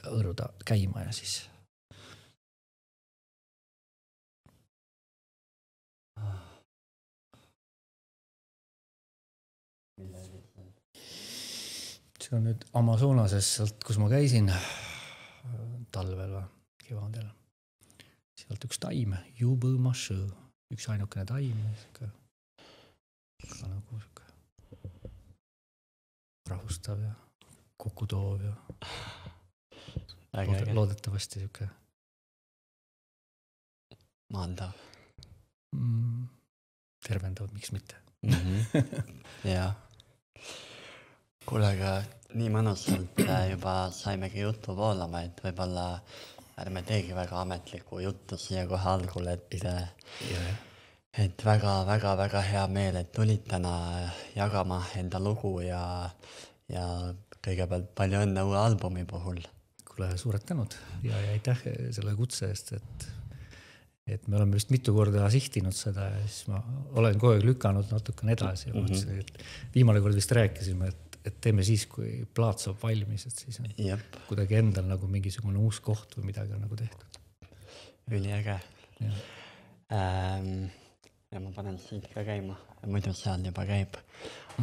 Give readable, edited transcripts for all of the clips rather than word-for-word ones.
hõõruda käima ja siis see on nüüd Amazonases sealt, kus ma käisin talvel või kevadel. Sealt üks taim, Jubõmašõ, üks ainukene taim, nagu rahustav ja kokkutoov ja loodetavasti siuke maandav. Tervendav, miks mitte. Jaa. Kuule, aga nii mõnusalt juba saimegi juttu voolama, et võibolla ärme teegi väga ametlikku juttu siia kohe algul, et väga hea meel, et tulid täna jagama enda lugu ja kõigepealt palju õnne uue albumi puhul. Kuule, suured tänud ja aitäh selle kutse eest, et me oleme vist mitu korda sihtinud seda ja siis ma olen kogu aeg lükanud natukene edasi ja mõtlesin, et viimane kord vist rääkisime, et teeme siis, kui plaat saab valmis, et siis on kuidagi endal nagu mingisugune uus koht või midagi on nagu tehtud. Üliäge. Ja ma panen siit ka käima, muidu seal juba käib.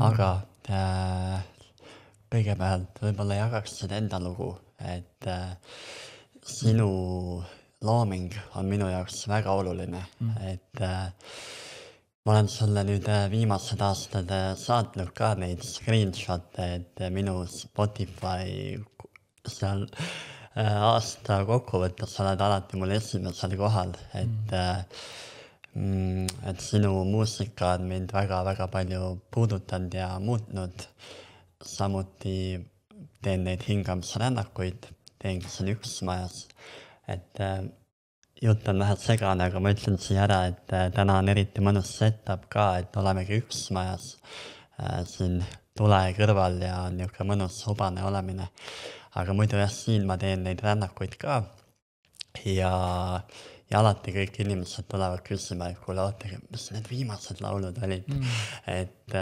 Aga kõigepealt võibolla jagaksid enda lugu, et sinu looming on minu jaoks väga oluline, et ma olen sulle nüüd viimased aastad saatnud ka neid screenshotte, et minu Spotify seal aasta kokkuvõttes oled alati mul esimesel kohal, et sinu muusika on mind väga palju puudutanud ja muutnud. Samuti teen neid hingamisrännakuid, teengi siin Üksmajas, et jutt on vähe segane, aga ma ütlen siia ära, et täna on eriti mõnus setup ka, et olemegi Üksmajas siin tule kõrval ja niuke mõnus hubane olemine. Aga muidu jah, siin ma teen neid rännakuid ka ja alati kõik inimesed tulevad küsima, et kuule, ootage, mis need viimased laulud olid. Et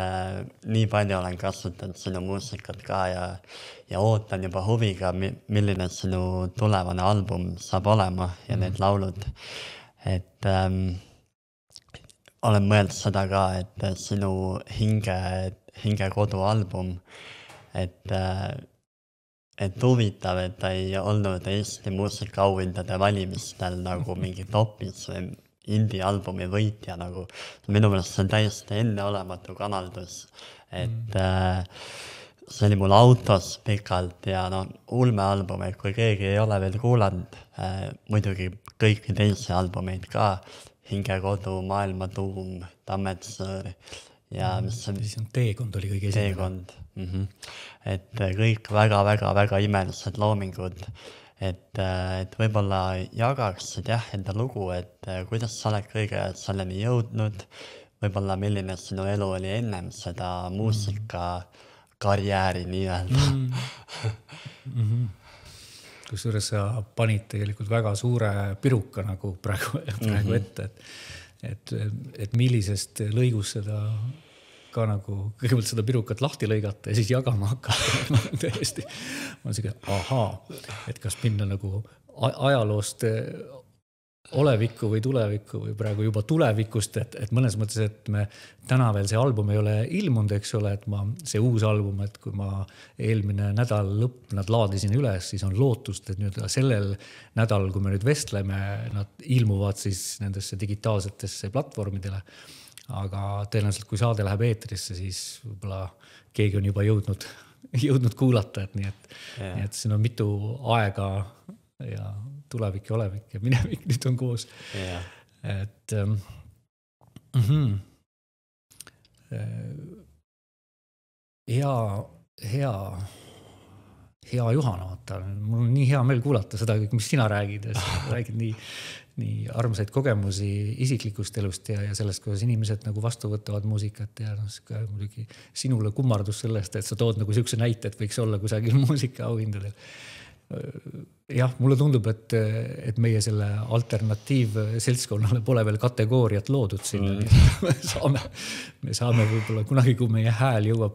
nii palju olen kasutanud sinu muusikat ka ja ootan juba huviga, milline sinu tulevane album saab olema ja need laulud. Et olen mõelnud seda ka, et sinu hinge kodu album, et huvitav, et ta ei olnud Eesti muusikaauhindade valimistel nagu mingi topis või indie-albumi võitja nagu. Minu meelest see on täiesti enneolematu kanaldus, et see oli mul autos pikalt ja ulmealbum, et kui keegi ei ole veel kuulanud, muidugi kõiki teisi albumeid ka, Hingekodu, Maailmatuum, Tammetsõõr ja mis see siis on Teekond oli kõige esimene. Teekond. Et kõik väga imelised loomingud, et võibolla jagaksid enda lugu, et kuidas sa oled kõige selleni jõudnud, võibolla milline sinu elu oli ennem seda muusikakarjääri nii-öelda. Kusjuures sa panid tegelikult väga suure piruka nagu praegu ette, et millisest lõigust seda ka nagu kõigepealt seda pirukat lahti lõigata ja siis jagama hakata. Täiesti. Ma olen siuke, et kas minna nagu ajaloost olevikku või tulevikku või praegu juba tulevikust, et mõnes mõttes, et me täna veel see album ei ole ilmunud, eks ole, et see uus album, et kui ma eelmine nädal lõpp nad laadisin üles, siis on lootust, et nüüd sellel nädalal, kui me nüüd vestleme, nad ilmuvad siis nendesse digitaalsetesse platvormidele. Aga tõenäoliselt, kui saade läheb eetrisse, siis võib-olla keegi on juba jõudnud kuulata, et nii, et siin on mitu aega ja tulevik ja olevik ja minevik nüüd on koos. Et hea Juhan, vaata, mul on nii hea meel kuulata seda, mis sina räägid, räägid nii armsaid kogemusi isiklikust elust ja sellest, kuidas inimesed nagu vastu võtavad muusikat ja muidugi sinule kummardus sellest, et sa tood nagu siukse näite, et võiks olla kusagil muusikaauhindadel. Jah, mulle tundub, et meie selle alternatiivseltskonnale pole veel kategooriat loodud sinna. Me saame võib-olla kunagi, kui meie hääl jõuab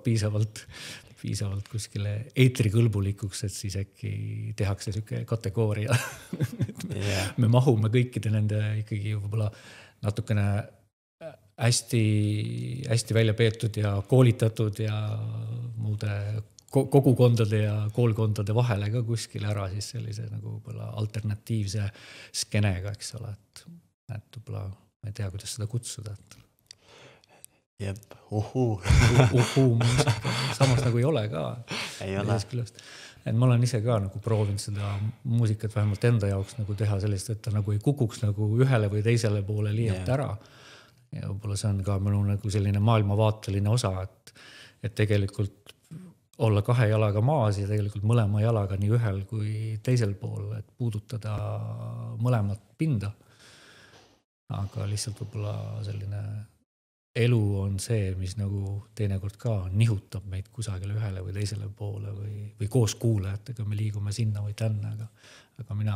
piisavalt kuskile eetrikõlbulikuks, et siis äkki tehakse siuke kategooria. Me mahume kõikide nende ikkagi võib-olla natukene hästi välja peetud ja koolitatud ja muude kogukondade ja koolkondade vahele ka kuskil ära siis sellise nagu võib-olla alternatiivse skenega, eks ole, et võib-olla ma ei tea, kuidas seda kutsuda. Jep, uhuu muusika, samas nagu ei ole ka. Ei ole. Et ma olen ise ka nagu proovinud seda muusikat vähemalt enda jaoks nagu teha sellist, et ta nagu ei kukuks nagu ühele või teisele poole liialt ära. Ja võib-olla see on ka minu nagu selline maailmavaateline osa, et tegelikult olla kahe jalaga maas ja tegelikult mõlema jalaga nii ühel kui teisel pool, et puudutada mõlemat pinda. Aga lihtsalt võib-olla selline elu on see, mis nagu teinekord ka nihutab meid kusagile ühele või teisele poole või koos kuulajatega me liigume sinna või tänna, aga mina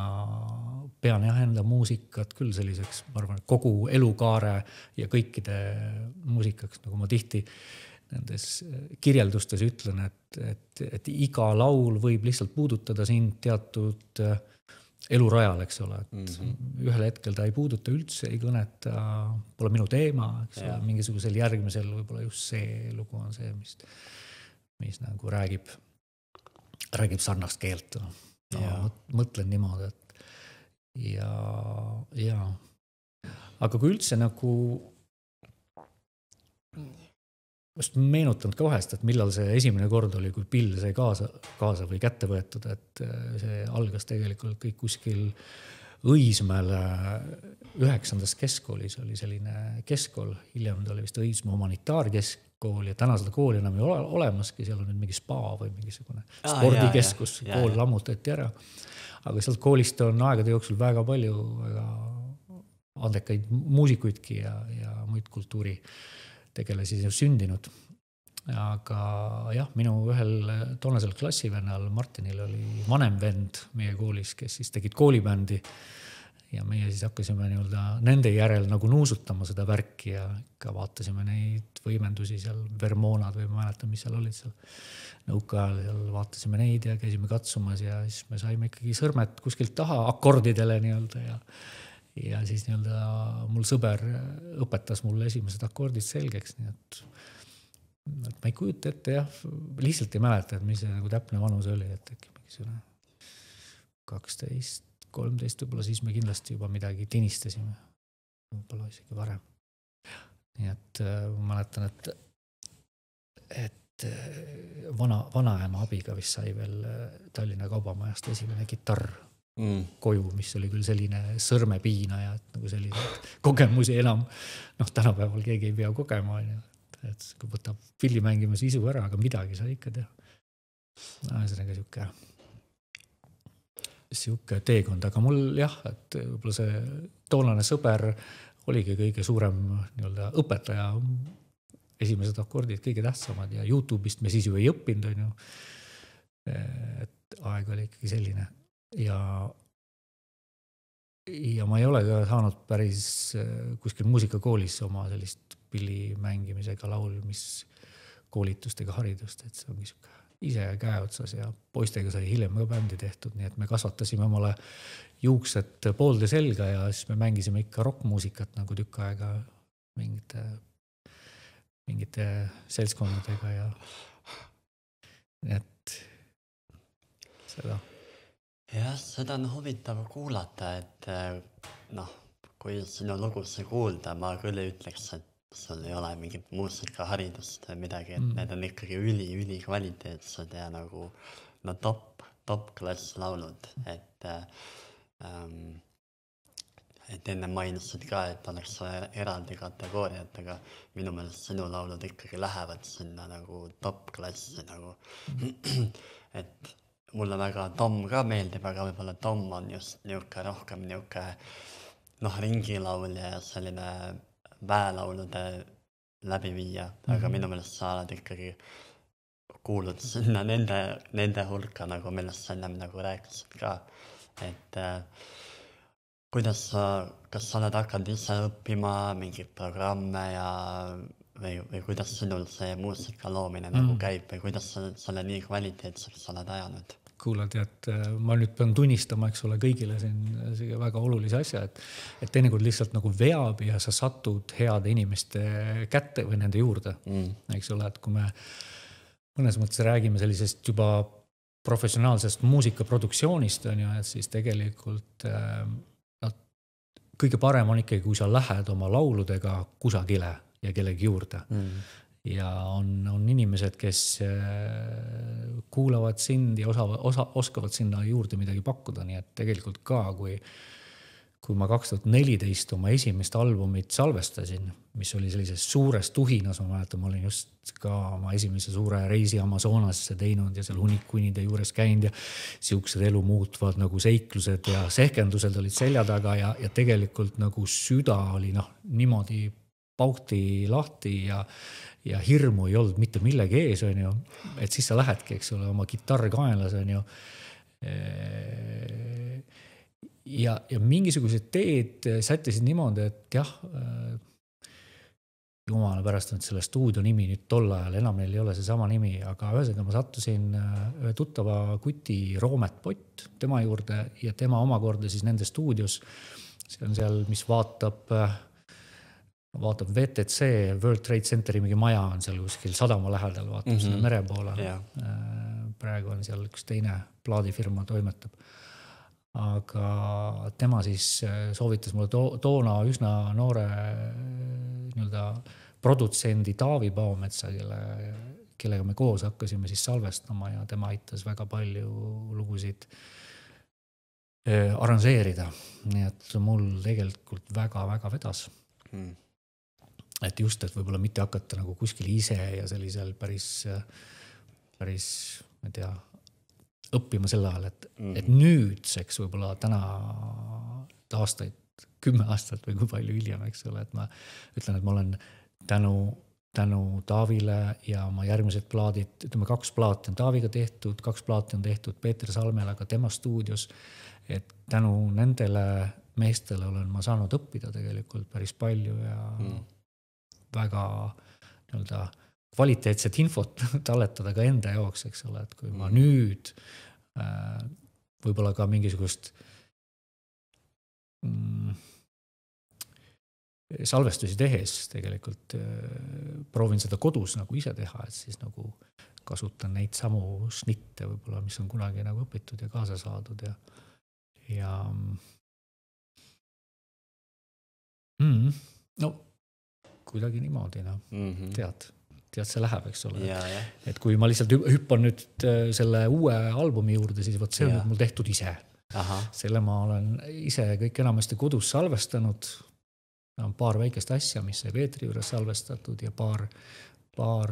pean jah enda muusikat küll selliseks, ma arvan, kogu elukaare ja kõikide muusikaks, nagu ma tihti nendes kirjeldustes ütlen, et iga laul võib lihtsalt puudutada sind teatud elurajal, eks ole, et ühel hetkel ta ei puuduta üldse, ei kõneta, pole minu teema, eks ole, mingisugusel järgmisel võib-olla just see lugu on see, mis nagu räägib sarnast keelt. Mõtlen niimoodi, et ja. Aga kui üldse nagu just meenutanud ka vahest, et millal see esimene kord oli, kui pill sai kaasa või kätte võetud, et see algas tegelikult kõik kuskil Õismäel 9. keskkoolis oli selline keskkool, hiljem ta oli vist Õismäe humanitaarkeskkool ja täna seda kooli enam ei ole olemaski, seal on nüüd mingi spa või mingisugune spordikeskus, kool lammutati ära. Aga sealt koolist on aegade jooksul väga palju väga andekaid muusikuidki ja muid kultuuri tegelasi sündinud. Aga jah, minu ühel toonasel klassivennal Martinil oli vanem vend meie koolis, kes siis tegid koolibändi ja meie siis hakkasime nende järel nagu nuusutama seda värki ja ka vaatasime neid võimendusi seal, Vermonad või ma mäletan, mis seal olid seal nõukaajal, seal vaatasime neid ja käisime katsumas ja siis me saime ikkagi sõrmed kuskilt taha akordidele ja siis mul sõber õpetas mulle esimesed akordid selgeks, nii et ma ei kujuta ette, lihtsalt ei mäleta, et mis see nagu täpne vanus oli, et äkki mingisugune 12, 13, võib-olla siis me kindlasti juba midagi tinistasime, võib-olla isegi varem. Nii et ma mäletan, et vanaema abiga vist sai veel Tallinna Kaubamajast esimene kitarr koju, mis oli küll selline sõrmepiinaja, et nagu sellised kogemusi enam, tänapäeval keegi ei pea kogema, et kui võtab pilli mängimas isu ära, aga midagi sai ikka teha. Ühesõnaga siuke teekond, aga mul et võib-olla see toonane sõber oligi kõige suurem õpetaja, esimesed akordid kõige tähtsamad ja YouTube'ist me siis ju ei õppinud, et aeg oli ikkagi selline. Ja ma ei ole ka saanud päris kuskil muusikakoolis oma sellist pilli mängimisega laulmiskoolitustega haridust, et see ongi siuke ise käe otsas ja poistega sai hiljem ka bändi tehtud, nii et me kasvatasime omale juuksed poolde selga ja siis me mängisime ikka rockmuusikat nagu tükk aega mingite seltskondadega ja nii et seda. Jah, seda on huvitav kuulata, et kui sinu lugusse kuulda, ma küll ei ütleks, et sul ei ole mingit muusikaharidust või midagi, et need on ikkagi üli kvaliteetsed ja nagu top klass laulud, et enne mainisid ka, et oleks eraldi kategooriat, aga minu meelest sinu laulud ikkagi lähevad sinna nagu top klassi nagu, et mulle väga Tom ka meeldib, aga võib-olla Tom on just rohkem ringilaulja ja selline väelaulude läbiviija, aga minu meelest sa oled ikkagi kuulud sinna nende hulka, nagu millest sa ennem nagu rääkisid ka, et kas sa oled hakanud ise õppima mingeid programme ja või kuidas sinul see muusika loomine nagu käib või kuidas sa selle nii kvaliteetseks oled ajanud? Kuule, tead, ma nüüd pean tunnistama, eks ole, kõigile siin väga olulise asja, et teinekord lihtsalt nagu veab ja sa satud heade inimeste kätte või nende juurde. Eks ole, et kui me mõnes mõttes räägime sellisest juba professionaalsest muusikaproduktsioonist, on ju, et siis tegelikult kõige parem on ikkagi, kui sa lähed oma lauludega kusagile ja kellegi juurde. Ja on inimesed, kes kuulavad sind ja oskavad sinna juurde midagi pakkuda. Nii et tegelikult ka, kui ma 2014 oma esimest albumit salvestasin, mis oli sellises suures tuhinas, ma mäletan, ma olin just ka oma esimese suure reisi Amazonasesse teinud ja seal hunnikunide juures käinud ja siuksed elu muutvad nagu seiklused ja sehkendused olid selja taga ja tegelikult nagu süda oli niimoodi pauhti lahti ja hirmu ei olnud mitte millegi ees, on ju. Et siis sa lähedki, eks ole, oma kitarr kaenlas, on ju. Ja mingisugused teed sättisid niimoodi, et jah, jumala pärast on selle stuudio nimi nüüd tol ajal, enam neil ei ole see sama nimi, aga ühesõnaga ma sattusin ühe tuttava kuti Roomet Pott tema juurde ja tema omakorda siis nende stuudios, see on seal, mis vaatab VTC, World Trade Centeri mingi maja on seal kuskil sadama lähedal, vaatab selle mere poole. Praegu on seal üks teine plaadifirma toimetab. Aga tema siis soovitas mulle toona üsna noore produtsendi Taavi Paometsa, kellega me koos hakkasime siis salvestama ja tema aitas väga palju lugusid arranžeerida. Nii et mul tegelikult väga-väga vedas. Et just, et võib-olla mitte hakata nagu kuskil ise ja sellisel päris, ma ei tea, õppima selle ajal, et nüüdseks võib-olla täna aastaid, 10 aastat või kui palju hiljem, eks ole, et ma ütlen, et ma olen tänu Taavile ja oma järgmised plaadid, ütleme 2 plaati on Taaviga tehtud, 2 plaati on tehtud Peeter Salmelaga tema stuudios, et tänu nendele meestele olen ma saanud õppida tegelikult päris palju ja väga kvaliteetset infot talletada ka enda jaoks, eks ole, et kui ma nüüd võib-olla ka mingisugust salvestusi tehes tegelikult proovin seda kodus nagu ise teha, et siis nagu kasutan neid samu snitte võib-olla, mis on kunagi nagu õpitud ja kaasa saadud ja no kuidagi niimoodi, tead, see läheb, eks ole. Et kui ma lihtsalt hüppan nüüd selle uue albumi juurde, siis võt see on mul tehtud ise. Selle ma olen ise kõik enamasti kodus salvestanud. On paar väikest asja, mis sai Peetri juures salvestatud ja paar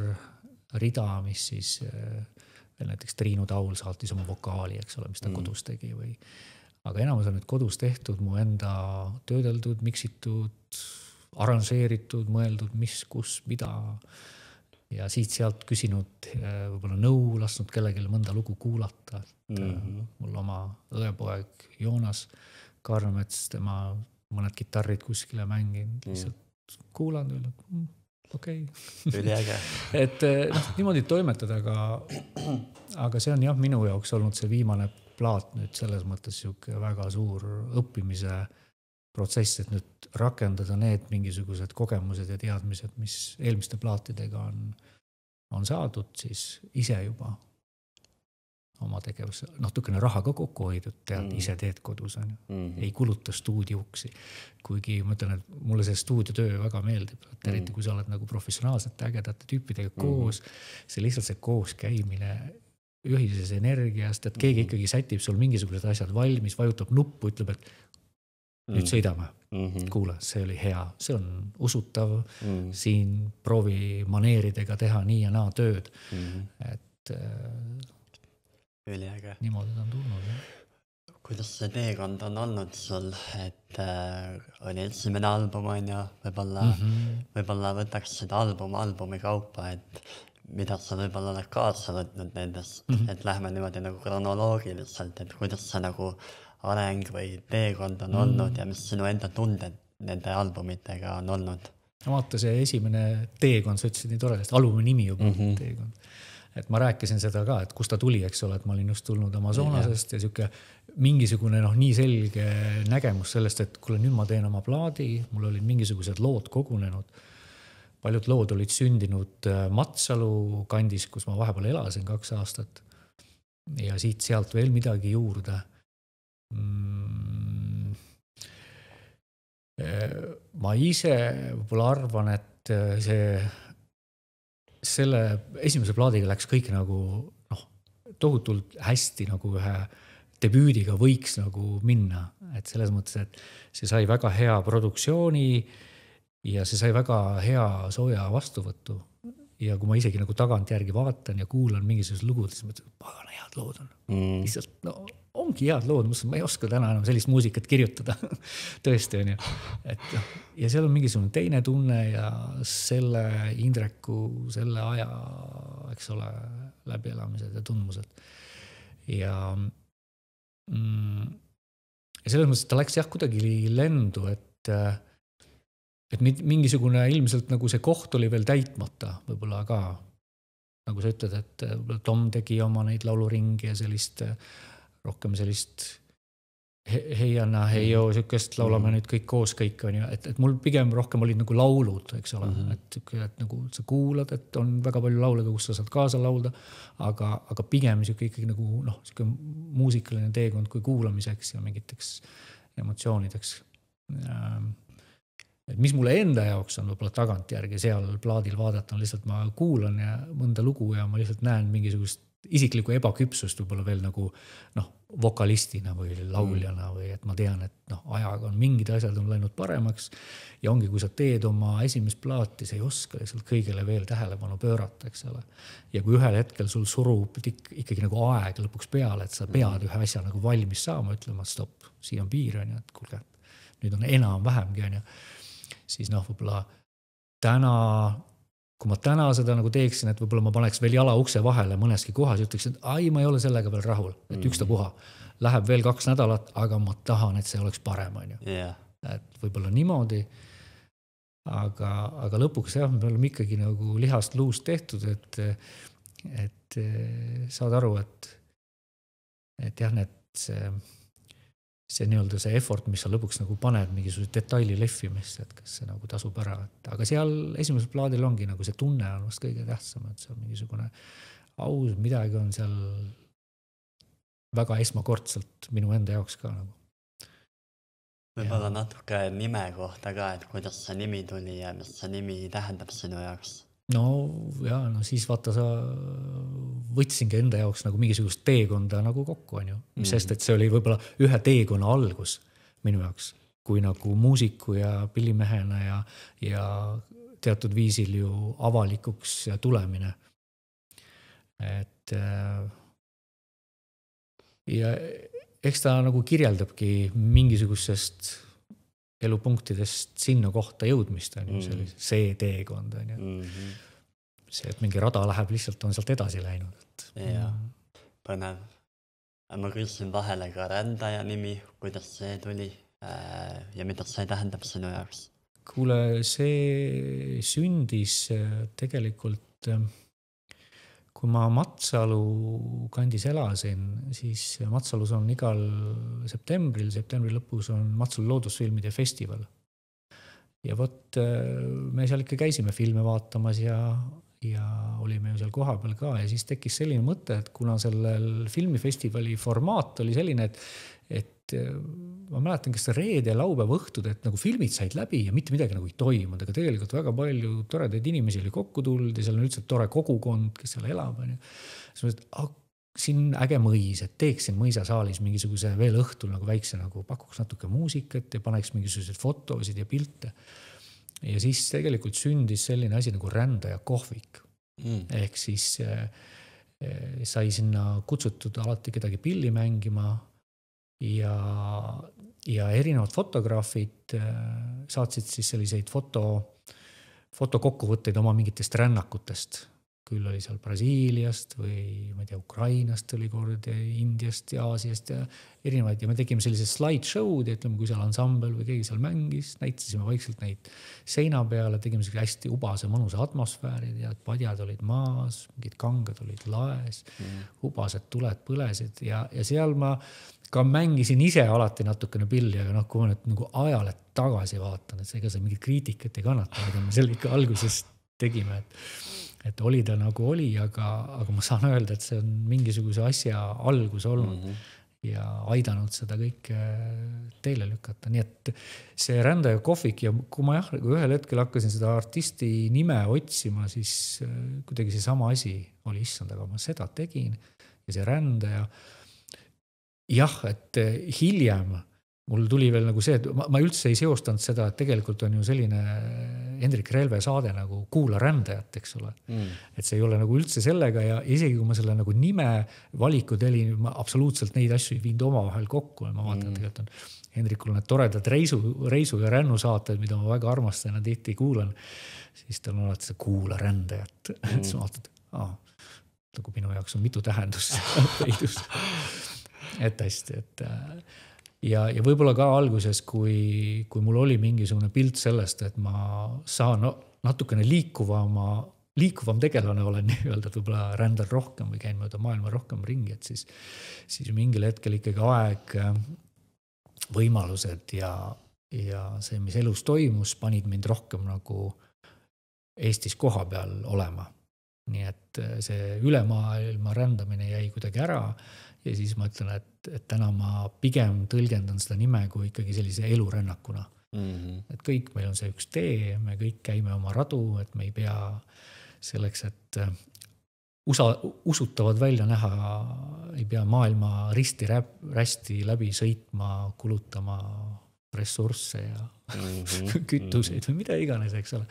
rida, mis siis näiteks Triinu Taul saatis oma vokaali, eks ole, mis ta kodus tegi või. Aga enamus on nüüd kodus tehtud, mu enda töödeldud, miksitud, arranžeeritud, mõeldud, mis, kus, mida ja siit-sealt küsinud võib-olla nõu, lasknud kellelegi mõnda lugu kuulata. Mul oma õepoeg Joonas Kaarmets, tema mõned kitarrid kuskile mänginud, lihtsalt kuulan üle, okei. Üliäge. Et niimoodi toimetada, aga see on jah minu jaoks olnud see viimane plaat nüüd selles mõttes väga suur õppimise protsess, et nüüd rakendada need mingisugused kogemused ja teadmised, mis eelmiste plaatidega on saadud, siis ise juba oma tegevus, natukene raha ka kokku hoidud, ise teed kodus, ei kuluta stuudiuksi. Kuigi ma ütlen, et mulle see stuudiotöö väga meeldib, et eriti kui sa oled nagu professionaalselt ägedate tüüpidega koos, see lihtsalt see koos käimine ühises energiast, et keegi ikkagi sätib sul mingisugused asjad valmis, vajutab nuppu, ütleb, et nüüd sõidame. Kuule, see oli hea, see on usutav, siin proovi maneeridega teha nii ja naa tööd. Et üliäge. Niimoodi on tulnud. Kuidas see teekond on olnud sul, et oli esimene album on ja võib-olla võtaks seda albumi kaupa, et mida sa võib-olla oled kaasa võtnud nendest, et lähme niimoodi nagu kronoloogiliselt, et kuidas sa nagu areng või teekond on olnud ja mis sinu enda tunded nende albumitega on olnud? vaata see esimene teekond, sa ütlesid nii toredasti, albumi nimi juba teekond. Et ma rääkisin seda ka, et kust ta tuli, eks ole, et ma olin just tulnud Amazonasest ja siuke mingisugune nii selge nägemus sellest, et kuule, nüüd ma teen oma plaadi, mul olid mingisugused lood kogunenud. Paljud lood olid sündinud Matsalu kandis, kus ma vahepeal elasin 2 aastat ja siit-sealt veel midagi juurde. Ma ise võib-olla arvan, et selle esimese plaadiga läks kõik nagu tohutult hästi nagu ühe debüüdiga võiks nagu minna. Et selles mõttes, et see sai väga hea produktsiooni ja see sai väga hea sooja vastuvõttu. Ja kui ma isegi nagu tagantjärgi vaatan ja kuulan mingisugused lugud, siis mõtlen, et pagana head lood on. Lihtsalt, ongi head lood, ma ei oska täna enam sellist muusikat kirjutada. Tõesti on ju. Ja seal on mingisugune teine tunne ja selle Indreku, selle aja, eks ole, läbielamised ja tundmused. Ja selles mõttes, et ta läks jah kuidagi lendu, et mingisugune ilmselt nagu see koht oli veel täitmata võib-olla ka. Nagu sa ütled, et Tom tegi oma neid lauluringi ja sellist rohkem sellist heianna, heio, sükest laulame nüüd kõik koos kõik on ju. Et mul pigem rohkem olid nagu laulud, eks ole. Et nagu sa kuulad, et on väga palju laule, kus sa saad kaasa laulda, aga pigem ikkagi nagu muusikaline teekond kui kuulamiseks ja mingiteks emotsioonideks. Et mis mulle enda jaoks on võib-olla tagantjärgi seal plaadil vaadata, on lihtsalt ma kuulan ja mõnda lugu ja ma lihtsalt näen mingisugust isiklikku ebaküpsust võib-olla veel nagu vokalistina või lauljana või et ma tean, et ajaga on mingid asjad on läinud paremaks ja ongi, kui sa teed oma esimest plaati, sa ei oska lihtsalt kõigele veel tähelepanu pöörata, eks ole. Ja kui ühel hetkel sul surub ikkagi nagu aeg lõpuks peale, et sa pead ühe asja nagu valmis saama, ütlema, stopp, siin on piir, on ju, et kuulge, nüüd on enam vähemgi, on ju. Siis võib-olla kui ma täna seda nagu teeksin, et võib-olla ma paneks veel jala ukse vahele mõneski kohas ja ütleks, et ai, ma ei ole sellega veel rahul, et ükstapuha. Läheb veel 2 nädalat, aga ma tahan, et see oleks parem, on ju. Et võib-olla niimoodi, aga lõpuks jah, me oleme ikkagi nagu lihast luust tehtud, et saad aru, et jah, see nii-öelda see effort, mis sa lõpuks nagu paned mingisuguse detaili lehvimisse, et kas see nagu tasub ära. Aga seal esimesel plaadil ongi nagu see tunne on vast kõige tähtsam, et see on mingisugune aus, midagi on seal väga esmakordselt minu enda jaoks ka nagu. Võib-olla natuke nime kohta ka, et kuidas see nimi tuli ja mis see nimi tähendab sinu jaoks? Siis vaata sa võtsingi enda jaoks nagu mingisugust teekonda nagu kokku, on ju. Sest et see oli võib-olla ühe teekonna algus minu jaoks, kui nagu muusiku ja pillimehena ja teatud viisil ju avalikuks tulemine. Et ja eks ta nagu kirjeldabki mingisugusest elupunktidest sinna kohta jõudmist on ju, see teekond on ju. See, et mingi rada läheb lihtsalt on sealt edasi läinud. Ja, põnev. Ma küsin vahele ka rändaja nimi, kuidas see tuli ja mida see tähendab sinu jaoks? Kuule, see sündis tegelikult, kui ma Matsalu kandis elasin, siis Matsalus on igal septembri lõpus on Matsalu loodusfilmide festival. Ja me seal ikka käisime filme vaatamas ja olime ju seal kohapeal ka ja siis tekkis selline mõte, et kuna sellel filmifestivali formaat oli selline, et ma mäletan, kes see reede ja laupäeva õhtud, et nagu filmid said läbi ja mitte midagi nagu ei toimunud, aga tegelikult väga palju toredaid inimesi oli kokku tulnud ja seal on üldse tore kogukond, kes seal elab. Siis mõtlesin, et siin äge mõis, et teeksin mõisasaalis mingisuguse veel õhtul nagu väikse, nagu pakuks natuke muusikat ja paneks mingisugused fotosid ja pilte. Ja siis tegelikult sündis selline asi nagu rändaja kohvik. Ehk siis sai sinna kutsutud alati kedagi pilli mängima ja erinevad fotograafid saatsid siis selliseid fotokokkuvõtteid oma mingitest rännakutest. küll oli seal Brasiiliast või ma ei tea, Ukrainast oli kord ja Indiast ja Aasiast ja erinevaid ja me tegime sellised slideshow'd ja ütleme, kui seal ansambel või keegi seal mängis, näitasime vaikselt neid seina peale, tegime selline hästi ubase mõnusa atmosfääri ja padjad olid maas, mingid kangad olid laes, ubased tuled põlesid ja seal ma ka mängisin ise alati natukene pilli, aga noh, kui ma nüüd nagu ajale tagasi vaatan, et ega see mingit kriitikat ei kannata, mida me selle ikka alguses tegime, et oli ta nagu oli, aga ma saan öelda, et see on mingisuguse asja algus olnud ja aidanud seda kõike teile lükata. Nii et see Rändaja kohvik ja kui ma ühel hetkel hakkasin seda artisti nime otsima, siis kuidagi see sama asi oli issand, aga ma seda tegin ja see Rändaja. Jah, et hiljem mul tuli veel nagu see, et ma üldse ei seostanud seda, et tegelikult on ju selline Hendrik Relve saade nagu Kuula rändajat, eks ole. Et see ei ole nagu üldse sellega ja isegi kui ma selle nagu nime valiku telin, ma absoluutselt neid asju ei viinud oma vahel kokku ja ma vaatan, et tegelikult on Hendrikul need toredad reisu ja rännu saated, mida ma väga armastan ja tihti kuulan, siis ta on alati see Kuula rändajat. Et sa vaatad, nagu minu jaoks on mitu tähendust peidus. Et hästi, et ja võib-olla ka alguses, kui mul oli mingisugune pilt sellest, et ma saan natukene liikuvam tegelane olen nii-öelda, et võib-olla rändan rohkem või käin mööda maailma rohkem ringi, et siis mingil hetkel ikkagi aeg, võimalused ja see, mis elus toimus, panid mind rohkem nagu Eestis koha peal olema. Nii et see ülemaailma rändamine jäi kuidagi ära ja siis ma ütlen, et täna ma pigem tõlgendan seda nime kui ikkagi sellise elurännakuna. Et kõik meil on see üks tee, me kõik käime oma radu, et me ei pea selleks, et usutavad välja näha, ei pea maailma risti läbi sõitma, kulutama ressursse ja kütuseid või mida iganes, eks ole.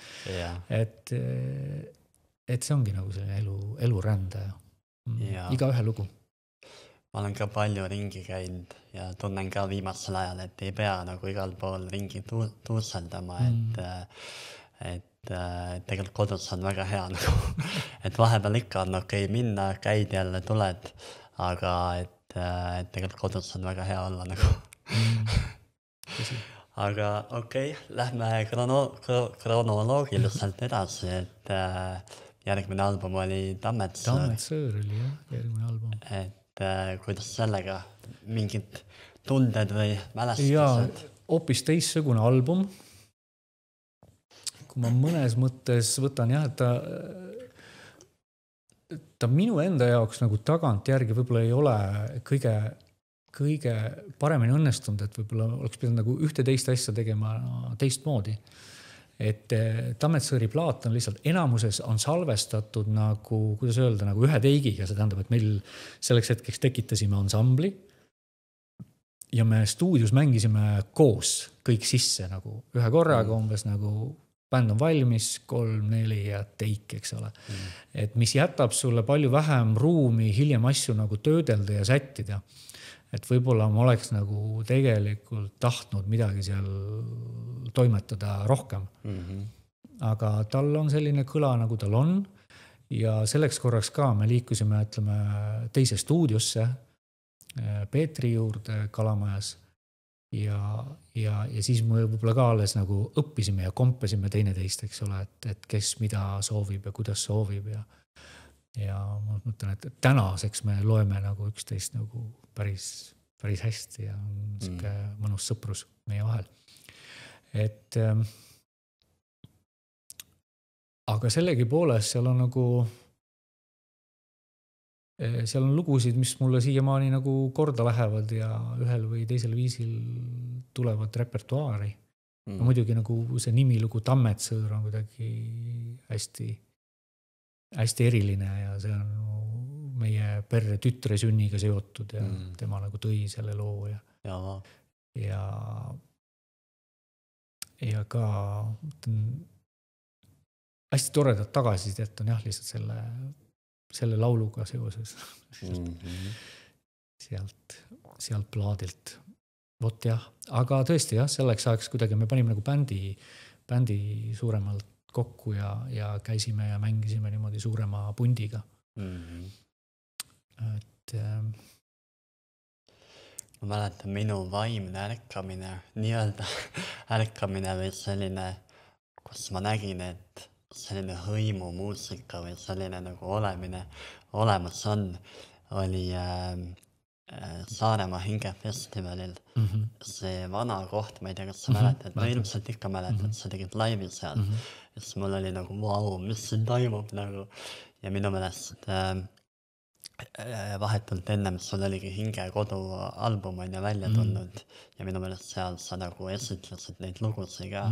Et see ongi nagu selline elurändaja. Iga ühe lugu. Ma olen ka palju ringi käinud ja tunnen ka viimasel ajal, et ei pea nagu igal pool ringi tuuseldama, et tegelikult kodus on väga hea nagu, et vahepeal ikka on okei minna, käid jälle, tuled, aga et tegelikult kodus on väga hea olla nagu. Aga okei, lähme kronoloogiliselt edasi, et järgmine album oli Tammetsõõr. Tammetsõõr oli jah, järgmine album. Et kuidas sellega mingid tunded või mälestused? Ja hoopis teistsugune album. Kui ma mõnes mõttes võtan jah, et ta minu enda jaoks nagu tagant järgi võib-olla ei ole kõige paremini õnnestunud, et võib-olla oleks pidanud nagu ühte teist asja tegema teistmoodi. Et Tammetsõõri plaat on lihtsalt enamuses on salvestatud nagu, kuidas öelda, nagu ühe teigiga. See tähendab, et meil selleks hetkeks tekitasime ansambli ja me stuudios mängisime koos kõik sisse nagu ühe korraga umbes nagu bänd on valmis, 3-4 ja teik, eks ole. Et mis jätab sulle palju vähem ruumi hiljem asju nagu töödelda ja sättida. Et võib-olla ma oleks nagu tegelikult tahtnud midagi seal toimetada rohkem. Aga tal on selline kõla, nagu tal on. Ja selleks korraks ka me liikusime, ütleme, teise stuudiosse, Peetri juurde Kalamajas. Ja siis me võib-olla ka alles nagu õppisime ja kompesime teineteist, eks ole, et kes mida soovib ja kuidas soovib. Ja ma mõtlen, et tänaseks me loeme nagu üksteist nagu päris hästi ja selline mõnus sõprus meie vahel. Et aga sellegi poolest seal on nagu seal on lugusid, mis mulle siiamaani nagu korda lähevad ja ühel või teisel viisil tulevad repertuaari. Muidugi nagu see nimilugu Tammetsõõr on kuidagi hästi eriline ja see on meie perre tütre sünniga seotud ja tema nagu tõi selle loo ja ka hästi toredad tagasisidet on jah lihtsalt selle lauluga seoses sealt plaadilt. Vot jah, aga tõesti jah, selleks ajaks kuidagi me panime nagu bändi suuremalt kokku ja käisime ja mängisime niimoodi suurema pundiga. Et ma mäletan minu vaimne ärkamine, nii-öelda ärkamine või selline, kus ma nägin, et selline hõimumuusika või selline nagu olemine olemas on, oli Saaremaa hingefestivalil. See vana koht, ma ei tea, kas sa mäletad, no ilmselt ikka mäletad, sa tegid laivi seal. Ja siis mul oli nagu, vau, mis siin toimub nagu. Ja minu meelest vahetult ennem sul oligi Hingekodu album on ju välja tulnud ja minu meelest seal sa nagu esitlesid neid lugusid ka.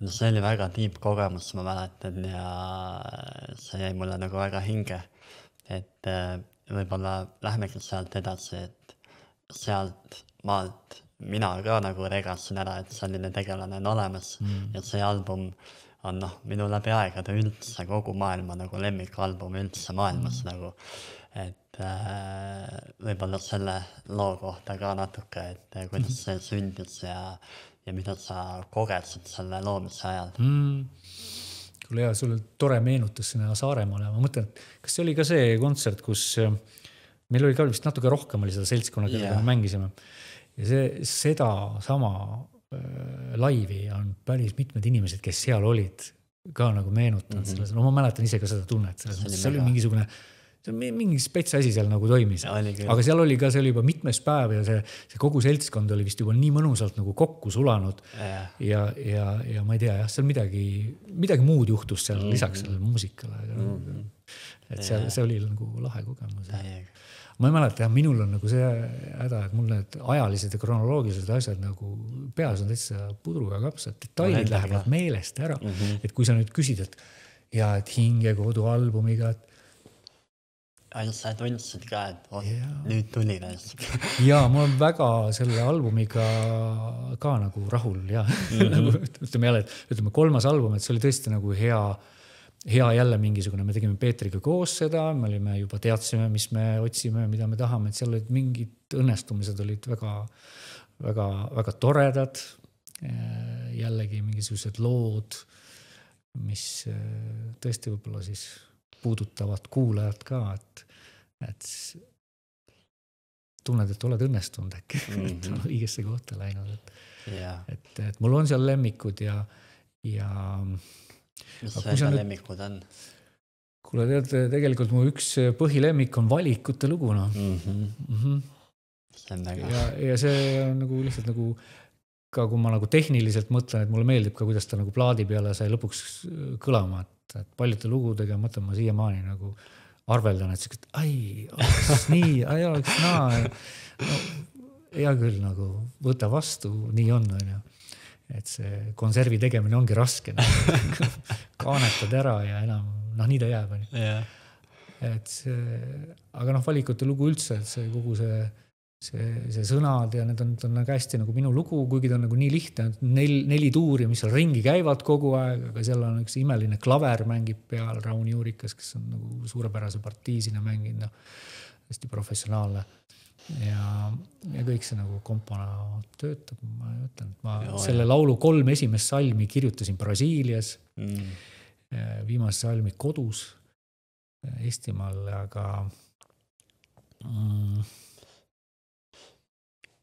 No see oli väga tiip kogemus, ma mäletan, ja see jäi mulle nagu väga hinge. Et võib-olla lähmegi sealt edasi, et sealt maalt mina ka nagu regasin ära, et selline tegelane on olemas ja see album on minu läbi aegade üldse kogu maailma nagu lemmikalbum üldse maailmas nagu. Et võib-olla selle loo kohta ka natuke, et kuidas see sündis ja mida sa kogesid selle loomise ajal. Kuule hea, sul tore meenutus sinna Saaremaale. Ma mõtlen, kas see oli ka see kontsert, kus meil oli ka vist natuke rohkem oli seda seltskonna, kellega me mängisime. Ja seda sama laivi on päris mitmed inimesed, kes seal olid ka nagu meenutanud selles. No ma mäletan ise ka seda tunnet. See oli mingisugune, mingi spets asi seal nagu toimis. Aga seal oli ka, see oli juba mitmes päev ja see kogu seltskond oli vist juba nii mõnusalt nagu kokku sulanud. Ja ma ei tea, jah, seal midagi muud juhtus seal lisaks sellele muusikale. Et see oli nagu lahe kogemus. Ma ei mäleta, minul on nagu see häda, et mul need ajalised ja kronoloogilised asjad nagu peas on täitsa pudruga kapsad, detailid lähevad meelest ära. Et kui sa nüüd küsid, et Hingekodu albumiga, sa tundsid ka, et nüüd tuli näist. Ja ma olen väga selle albumiga ka nagu rahul ja nagu ütleme jälle, et ütleme 3. album, et see oli tõesti nagu hea jälle mingisugune, me tegime Peetriga koos seda, me olime juba teadsime, mis me otsime, mida me tahame, et seal olid mingid õnnestumised olid väga toredad, jällegi mingisugused lood, mis tõesti võib-olla siis puudutavad kuulajad ka, et tunned, et oled õnnestunud äkki, et on õigesse kohta läinud, et mul on seal lemmikud ja mis see lemmikud on? Kuule tead, tegelikult mu üks põhilemmik on Valikute lugu. See on väga. Ja see on nagu lihtsalt nagu ka kui ma nagu tehniliselt mõtlen, et mulle meeldib ka, kuidas ta nagu plaadi peale sai lõpuks kõlama, et paljude lugudega mõtlen ma siiamaani nagu arveldan, et oleks nii, oleks naa. No, hea küll nagu võta vastu, nii on. Et see konservi tegemine ongi raske. Kaanetad ära ja enam, nii ta jääb. Et aga Valikute lugu üldse, et see kogu see sõnad ja need on hästi nagu minu lugu, kuigi ta on nagu nii lihtne, 4 tuuri, mis seal ringi käivad kogu aeg, aga seal on üks imeline klaver mängib peal, Raun Juurikas, kes on nagu suurepärase partiisina mänginud, hästi professionaalne. Ja kõik see nagu kompona töötab, ma ütlen, et ma selle laulu 3 esimest salmi kirjutasin Brasiilias, viimase salmi kodus Eestimaal, aga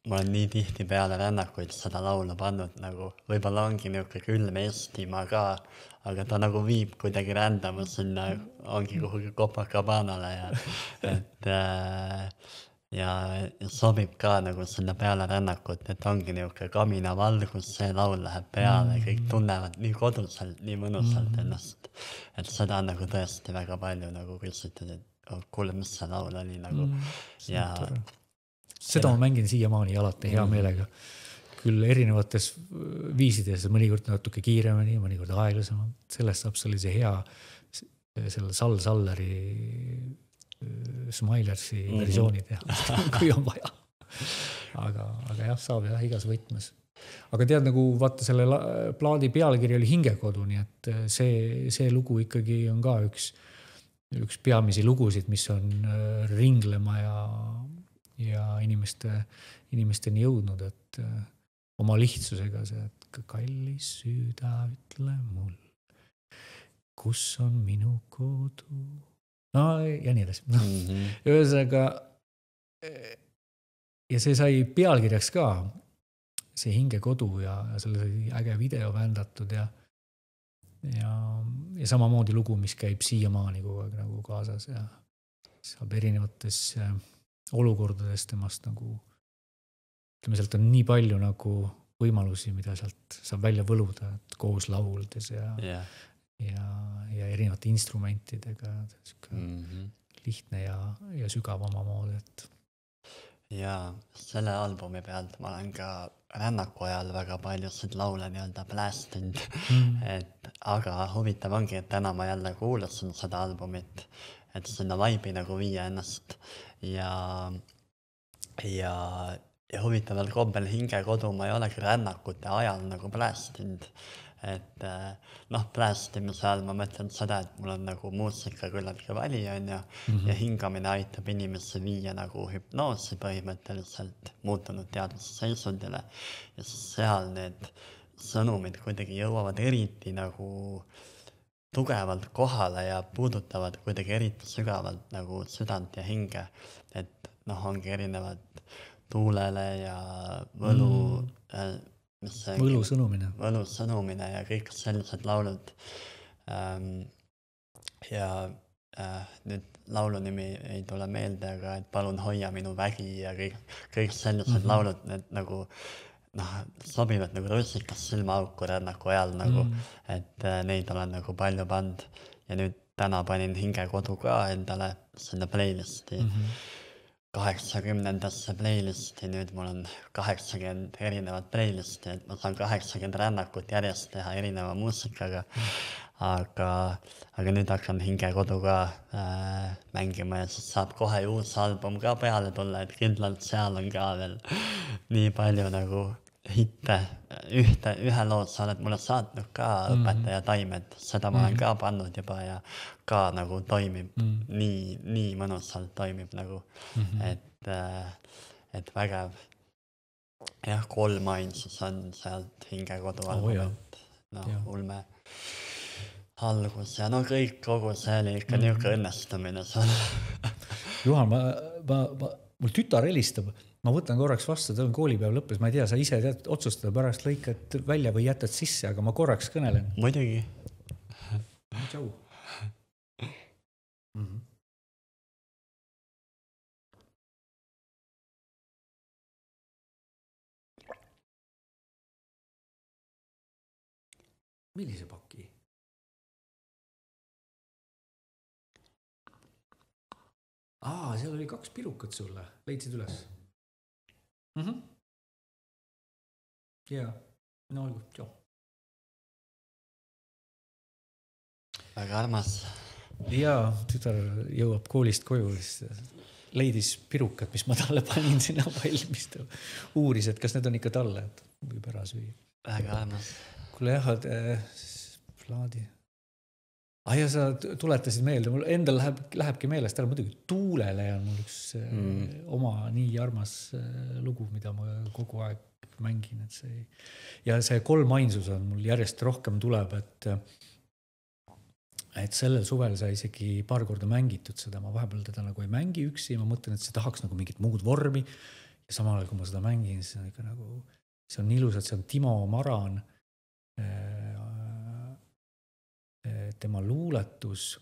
ma olen nii tihti peale rännakuid seda laulu pannud, nagu võib-olla ongi niuke külm Eestimaa ka, aga ta nagu viib kuidagi rändama sinna, ongi kuhugi Copacabanale ja sobib ka nagu sinna peale rännakut, et ongi niuke kamina valgus, see laul läheb peale, kõik tunnevad nii koduselt, nii mõnusalt ennast, et seda on nagu tõesti väga palju nagu küsitud, et kuule, mis see laul oli nagu ja seda ma mängin siiamaani alati hea meelega. Küll erinevates viisides, mõnikord natuke kiiremini, mõnikord aeglasemalt. Sellest saab sellise hea selle Sal Salleri Smilersi versiooni teha, kui on vaja. Aga jah, saab jah, igas võtmes. Aga tead, nagu vaata selle plaadi pealkiri oli Hingekodu, nii et see lugu ikkagi on ka üks peamisi lugusid, mis on ringlema ja inimesteni jõudnud, et oma lihtsusega see, et kallis süda ütle mul, kus on minu kodu. No ja nii edasi. Ühesõnaga, ja see sai pealkirjaks ka, see hingekodu ja selle sai äge video vändatud ja samamoodi lugu, mis käib siiamaani kogu aeg nagu kaasas ja saab erinevates olukordades temast nagu, ütleme, sealt on nii palju nagu võimalusi, mida sealt saab välja võluda, et koos lauldes ja erinevate instrumentidega, lihtne ja sügav omamoodi, et. Ja selle albumi pealt ma olen ka rännaku ajal väga paljusid laule nii-öelda plästinud, aga huvitav ongi, et täna ma jälle kuulasin seda albumit, et sinna vibe'i nagu viia ennast ja huvitaval kombel hingekodu ma ei olegi rännakute ajal nagu plästinud, et plästimise all ma mõtlen seda, et mul on nagu muusika küllaltki vali on ja hingamine aitab inimesse viia nagu hüpnoosi põhimõtteliselt muutunud teadvusseisundile ja siis seal need sõnumid kuidagi jõuavad eriti nagu tugevalt kohale ja puudutavad kuidagi eriti sügavalt nagu südant ja hinge, et ongi erinevad tuulele ja võlu sõnumine ja kõik sellised laulud. Ja nüüd laulu nimi ei tule meelde, aga et palun hoia minu vägi ja kõik sellised laulud, need nagu sobivad nagu rusikas silmaauku rännaku ajal nagu, et neid olen nagu palju pannud ja nüüd täna panin hingekodu ka endale sinna playlisti. 80-ndasse playlisti, nüüd mul on 80 erinevat playlisti, et ma saan 80 rännakut järjest teha erineva muusikaga, aga nüüd hakkan hingekodu ka mängima ja siis saab kohe uus album ka peale tulla, et kindlalt seal on ka veel nii palju nagu hitte. Ühe lood sa oled mulle saatnud ka Õpetaja taimed, seda ma olen ka pannud juba ja ka nagu toimib, nii mõnusalt toimib nagu, et vägev. Jah, 3 ainsus on sealt hingekodu albumit, ulme algus ja kõik kogu see oli ikka niuke õnnestumine seal. Juhan, mul tütar helistab. Ma võtan korraks vastu, ta on koolipäev lõppes, ma ei tea, sa ise tead otsustada pärast lõikad välja või jätad sisse, aga ma korraks kõnelen. Muidugi. Tšau. Millise paki? Seal oli 2 pirukat sulle, leidsid üles? Jaa, no olgu, tšau. Väga armas. Jaa, tütar jõuab koolist koju, leidis pirukat, mis ma talle panin sinna valmis. Uuris, et kas need on ikka talle, et võib ära süüa. Väga armas. Kuule jah, plaadi. Ja sa tuletasid meelde, mul endal lähebki meelest ära, muidugi Tuulele on mul üks oma nii armas lugu, mida ma kogu aeg mängin, et see 3 ainsus on mul järjest rohkem tuleb, et sellel suvel sai isegi paar korda mängitud seda, ma vahepeal teda nagu ei mängi üksi, ma mõtlen, et see tahaks nagu mingit muud vormi ja samal ajal, kui ma seda mängin, siis on ikka nagu, see on ilus, et see on Timo Maran, tema luuletus,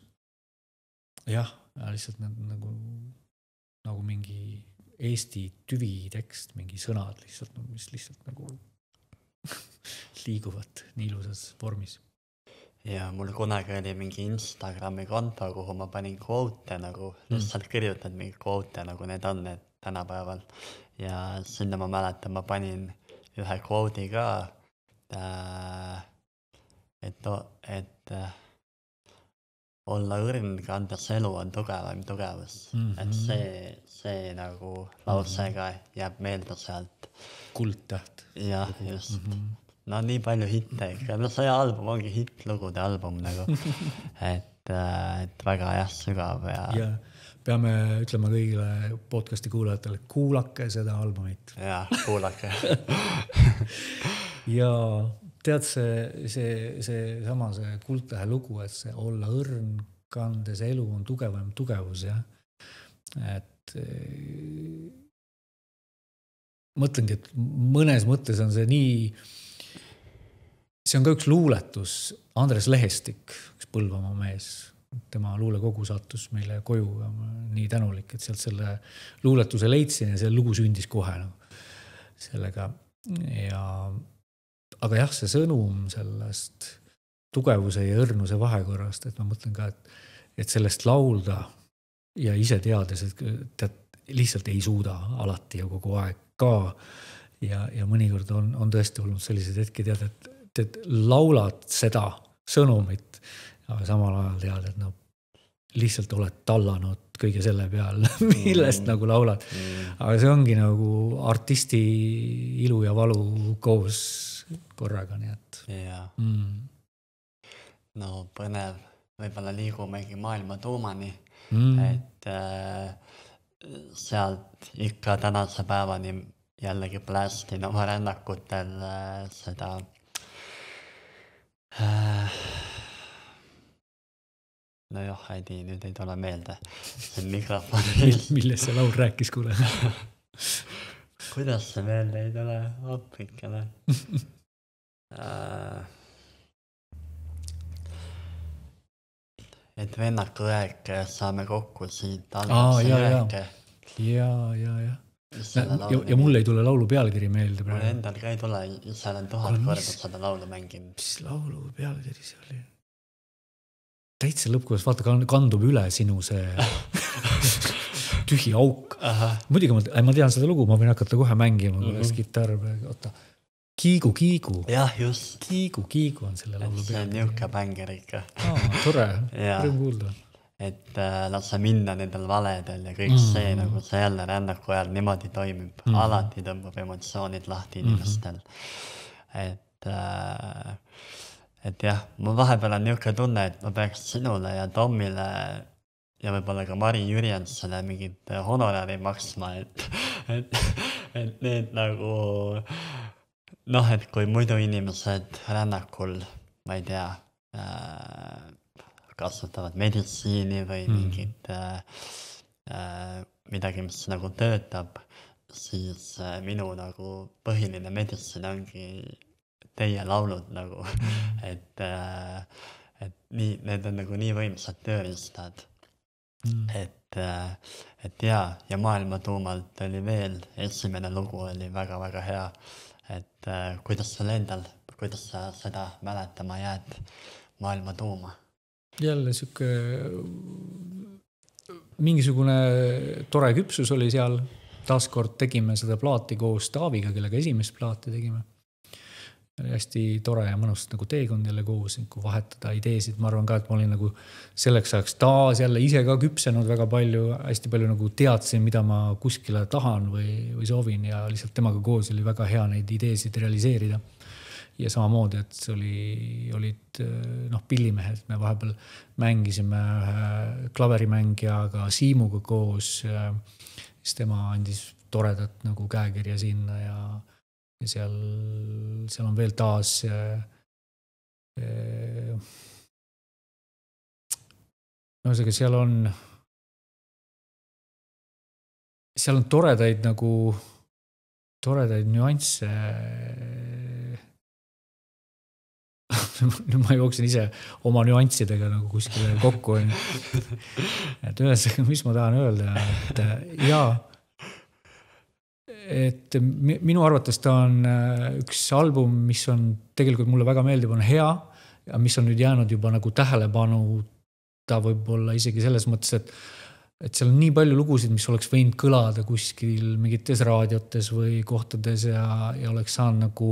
jah, lihtsalt nagu mingi Eesti tüvitekst, mingi sõnad lihtsalt, mis lihtsalt nagu liiguvad nii ilusas vormis. Ja mul kunagi oli mingi Instagrami konto, kuhu ma panin quote nagu, lihtsalt kirjutad mingi quote nagu need on need tänapäeval ja sinna ma mäletan, ma panin ühe quote'i ka, et olla õrn kandes elu on tugevam tugevus, et see nagu lausega jääb meelde sealt. Kuldtäht. Jah, just. No nii palju hitte ikka, see album ongi hittlugude album nagu, et väga jah sügav ja peame ütlema kõigile podcasti kuulajatele, kuulake seda albumit. Jah, kuulake. Ja tead see sama see Kuldtähe lugu, et see olla õrn kandes elu on tugevam tugevus, jah. Et mõtlengi, et mõnes mõttes on see nii, see on ka üks luuletus, Andres Lehestik, üks Põlvamaa mees, tema luulekogu sattus meile koju ja nii tänulik, et sealt selle luuletuse leidsin ja see lugu sündis kohe sellega. Aga jah, see sõnum sellest tugevuse ja õrnuse vahekorrast, et ma mõtlen ka, et sellest laulda ja ise teades, et tead, lihtsalt ei suuda alati ja kogu aeg ka. Ja mõnikord on tõesti olnud sellised hetki tead, et laulad seda sõnumit, aga samal ajal tead, et lihtsalt oled tallanud kõige selle peal, millest nagu laulad. Aga see ongi nagu artisti ilu ja valu koos korraga, nii et. Ja. No põnev, võibolla liigumegi maailma tuumani, et sealt ikka tänase päevani jällegi plästin oma rännakutel seda no jah, Heidi, nüüd ei tule meelde. See mikrofon. Millest see laul rääkis, kuule? Kuidas see meelde ei tule? Appikene. Et vennaku õeg saame kokku siit alguse rääke. Ja. Ja mulle ei tule laulu pealkiri meelde praegu. Mulle endal ka ei tule, ise olen 1000 korda seda laulu mänginud. Mis laulu pealkiri see oli? Täitsa lõppkoos, vaata, kandub üle sinu see tühi auk. Muidugi ma tean seda lugu, ma võin hakata kohe mängima, kuidas gitarr, oota. Kiigu. Jah, just. Kiigu on selle laulu peal. See on niuke bänger ikka. Tore, rõõm kuulda. Et lase minna nendel valedel ja kõik see, nagu see jälle rännaku ajal niimoodi toimib. Alati tõmbab emotsioonid lahti inimestel. Et jah, ma vahepeal on niuke tunne, et ma peaks sinule ja Tommile ja võibolla ka Mari Jürjensele mingit honorari maksma, et need nagu noh, et kui muidu inimesed rännakul, ma ei tea, kasutavad meditsiini või mingit midagi, mis nagu töötab, siis minu nagu põhiline meditsiin ongi teie laulud nagu, et nii, need on nagu nii võimsad tööriistad, et ja maailma tuumalt oli veel, esimene lugu oli väga-väga hea, et kuidas sul endal, kuidas sa seda mäletama jääd maailma tuuma? Jälle siuke mingisugune tore küpsus oli seal, taaskord tegime seda plaati koos Taaviga, kellega esimest plaati tegime. Hästi tore ja mõnus nagu teekond jälle koos, kui vahetada ideesid. Ma arvan ka, et ma olin nagu selleks ajaks taas jälle ise ka küpsenud väga palju, hästi palju nagu teadsin, mida ma kuskile tahan või soovin ja lihtsalt temaga koos oli väga hea neid ideesid realiseerida. Ja samamoodi, et see olid pillimehed, me vahepeal mängisime klaverimängijaga Siimuga koos, siis tema andis toredat nagu käekirja sinna ja seal on veel taas seal on toredaid nüansse. Nüüd ma jooksin ise oma nüanssidega nagu kuskile kokku. Et ühesõnaga, mis ma tahan öelda, et minu arvates ta on üks album, mis on tegelikult mulle väga meeldib, on hea ja mis on nüüd jäänud juba nagu tähelepanu ta võib-olla isegi selles mõttes, et seal on nii palju lugusid, mis oleks võinud kõlada kuskil mingites raadiotes või kohtades ja oleks saanud nagu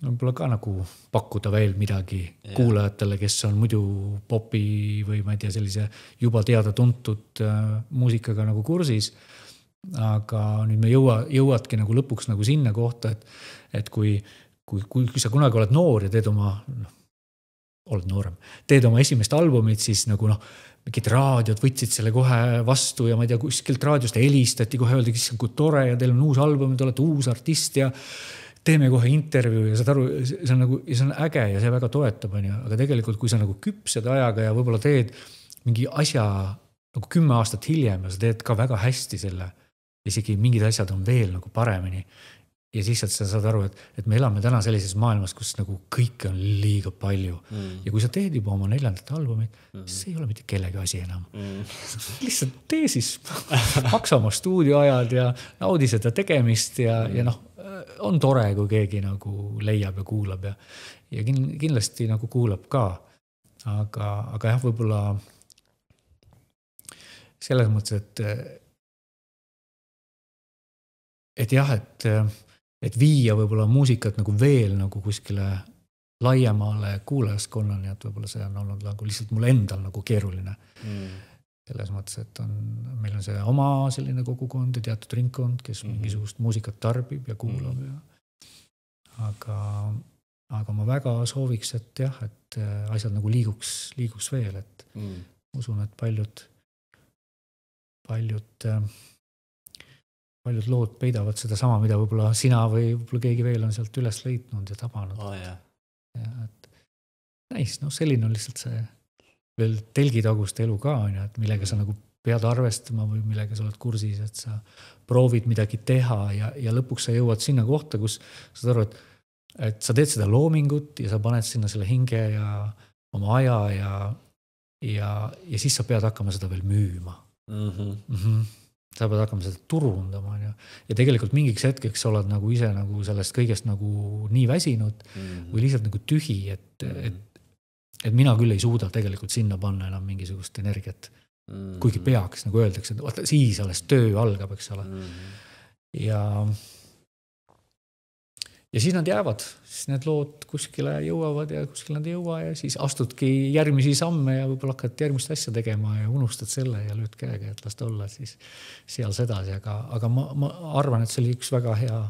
võib-olla ka nagu pakkuda veel midagi kuulajatele, kes on muidu popi või ma ei tea sellise juba teada tuntud muusikaga nagu kursis. Aga nüüd me jõuadki nagu lõpuks nagu sinna kohta, et kui sa kunagi oled noor ja teed oma esimest albumit, siis nagu mingid raadiod võtsid selle kohe vastu ja ma ei tea, kuskilt raadiost helistati, kohe öeldi, kui tore ja teil on uus album, te olete uus artist ja teeme kohe intervjuu ja saad aru, see on nagu, ja see on äge ja see väga toetab, aga tegelikult kui sa nagu küpsed ajaga ja võib-olla teed mingi asja nagu 10 aastat hiljem ja sa teed ka väga hästi selle, isegi mingid asjad on veel nagu paremini. Ja siis sa saad aru, et me elame täna sellises maailmas, kus nagu kõik on liiga palju. Ja kui sa teed juba oma 4. albumit, see ei ole mitte kellegi asi enam. Lihtsalt tee siis, maksa oma stuudioajad ja naudi seda tegemist ja noh, on tore, kui keegi nagu leiab ja kuulab ja kindlasti nagu kuulab ka. Aga jah, võib-olla selles mõttes, et jah, et viia võib-olla muusikat nagu veel nagu kuskile laiemale kuulajaskonnani, et võib-olla see on olnud nagu lihtsalt mul endal nagu keeruline. Selles mõttes, et meil on see oma selline kogukond ja teatud ringkond, kes mingisugust muusikat tarbib ja kuulab. Aga ma väga sooviks, et jah, et asjad nagu liiguks veel, et usun, et paljud lood peidavad seda sama, mida võib-olla sina või võib-olla keegi veel on sealt üles leidnud ja tabanud. Ja, et näis, selline on lihtsalt see veel telgitagust elu ka, et millega sa nagu pead arvestama või millega sa oled kursis, et sa proovid midagi teha ja lõpuks sa jõuad sinna kohta, kus sa saad aru, et sa teed seda loomingut ja sa paned sinna selle hinge ja oma aja ja siis sa pead hakkama seda veel müüma. Sa pead hakkama seda turundama ja tegelikult mingiks hetkeks oled nagu ise nagu sellest kõigest nagu nii väsinud või lihtsalt nagu tühi, et mina küll ei suuda tegelikult sinna panna enam mingisugust energiat, kuigi peaks, nagu öeldakse, et vaata, siis alles töö algab, eks ole. Ja siis nad jäävad, siis need lood kuskile jõuavad ja kuskile nad ei jõua ja siis astudki järgmisi samme ja võib-olla hakkad järgmist asja tegema ja unustad selle ja lööd käega, et las ta olla siis seal sedasi, aga ma arvan, et see oli üks väga hea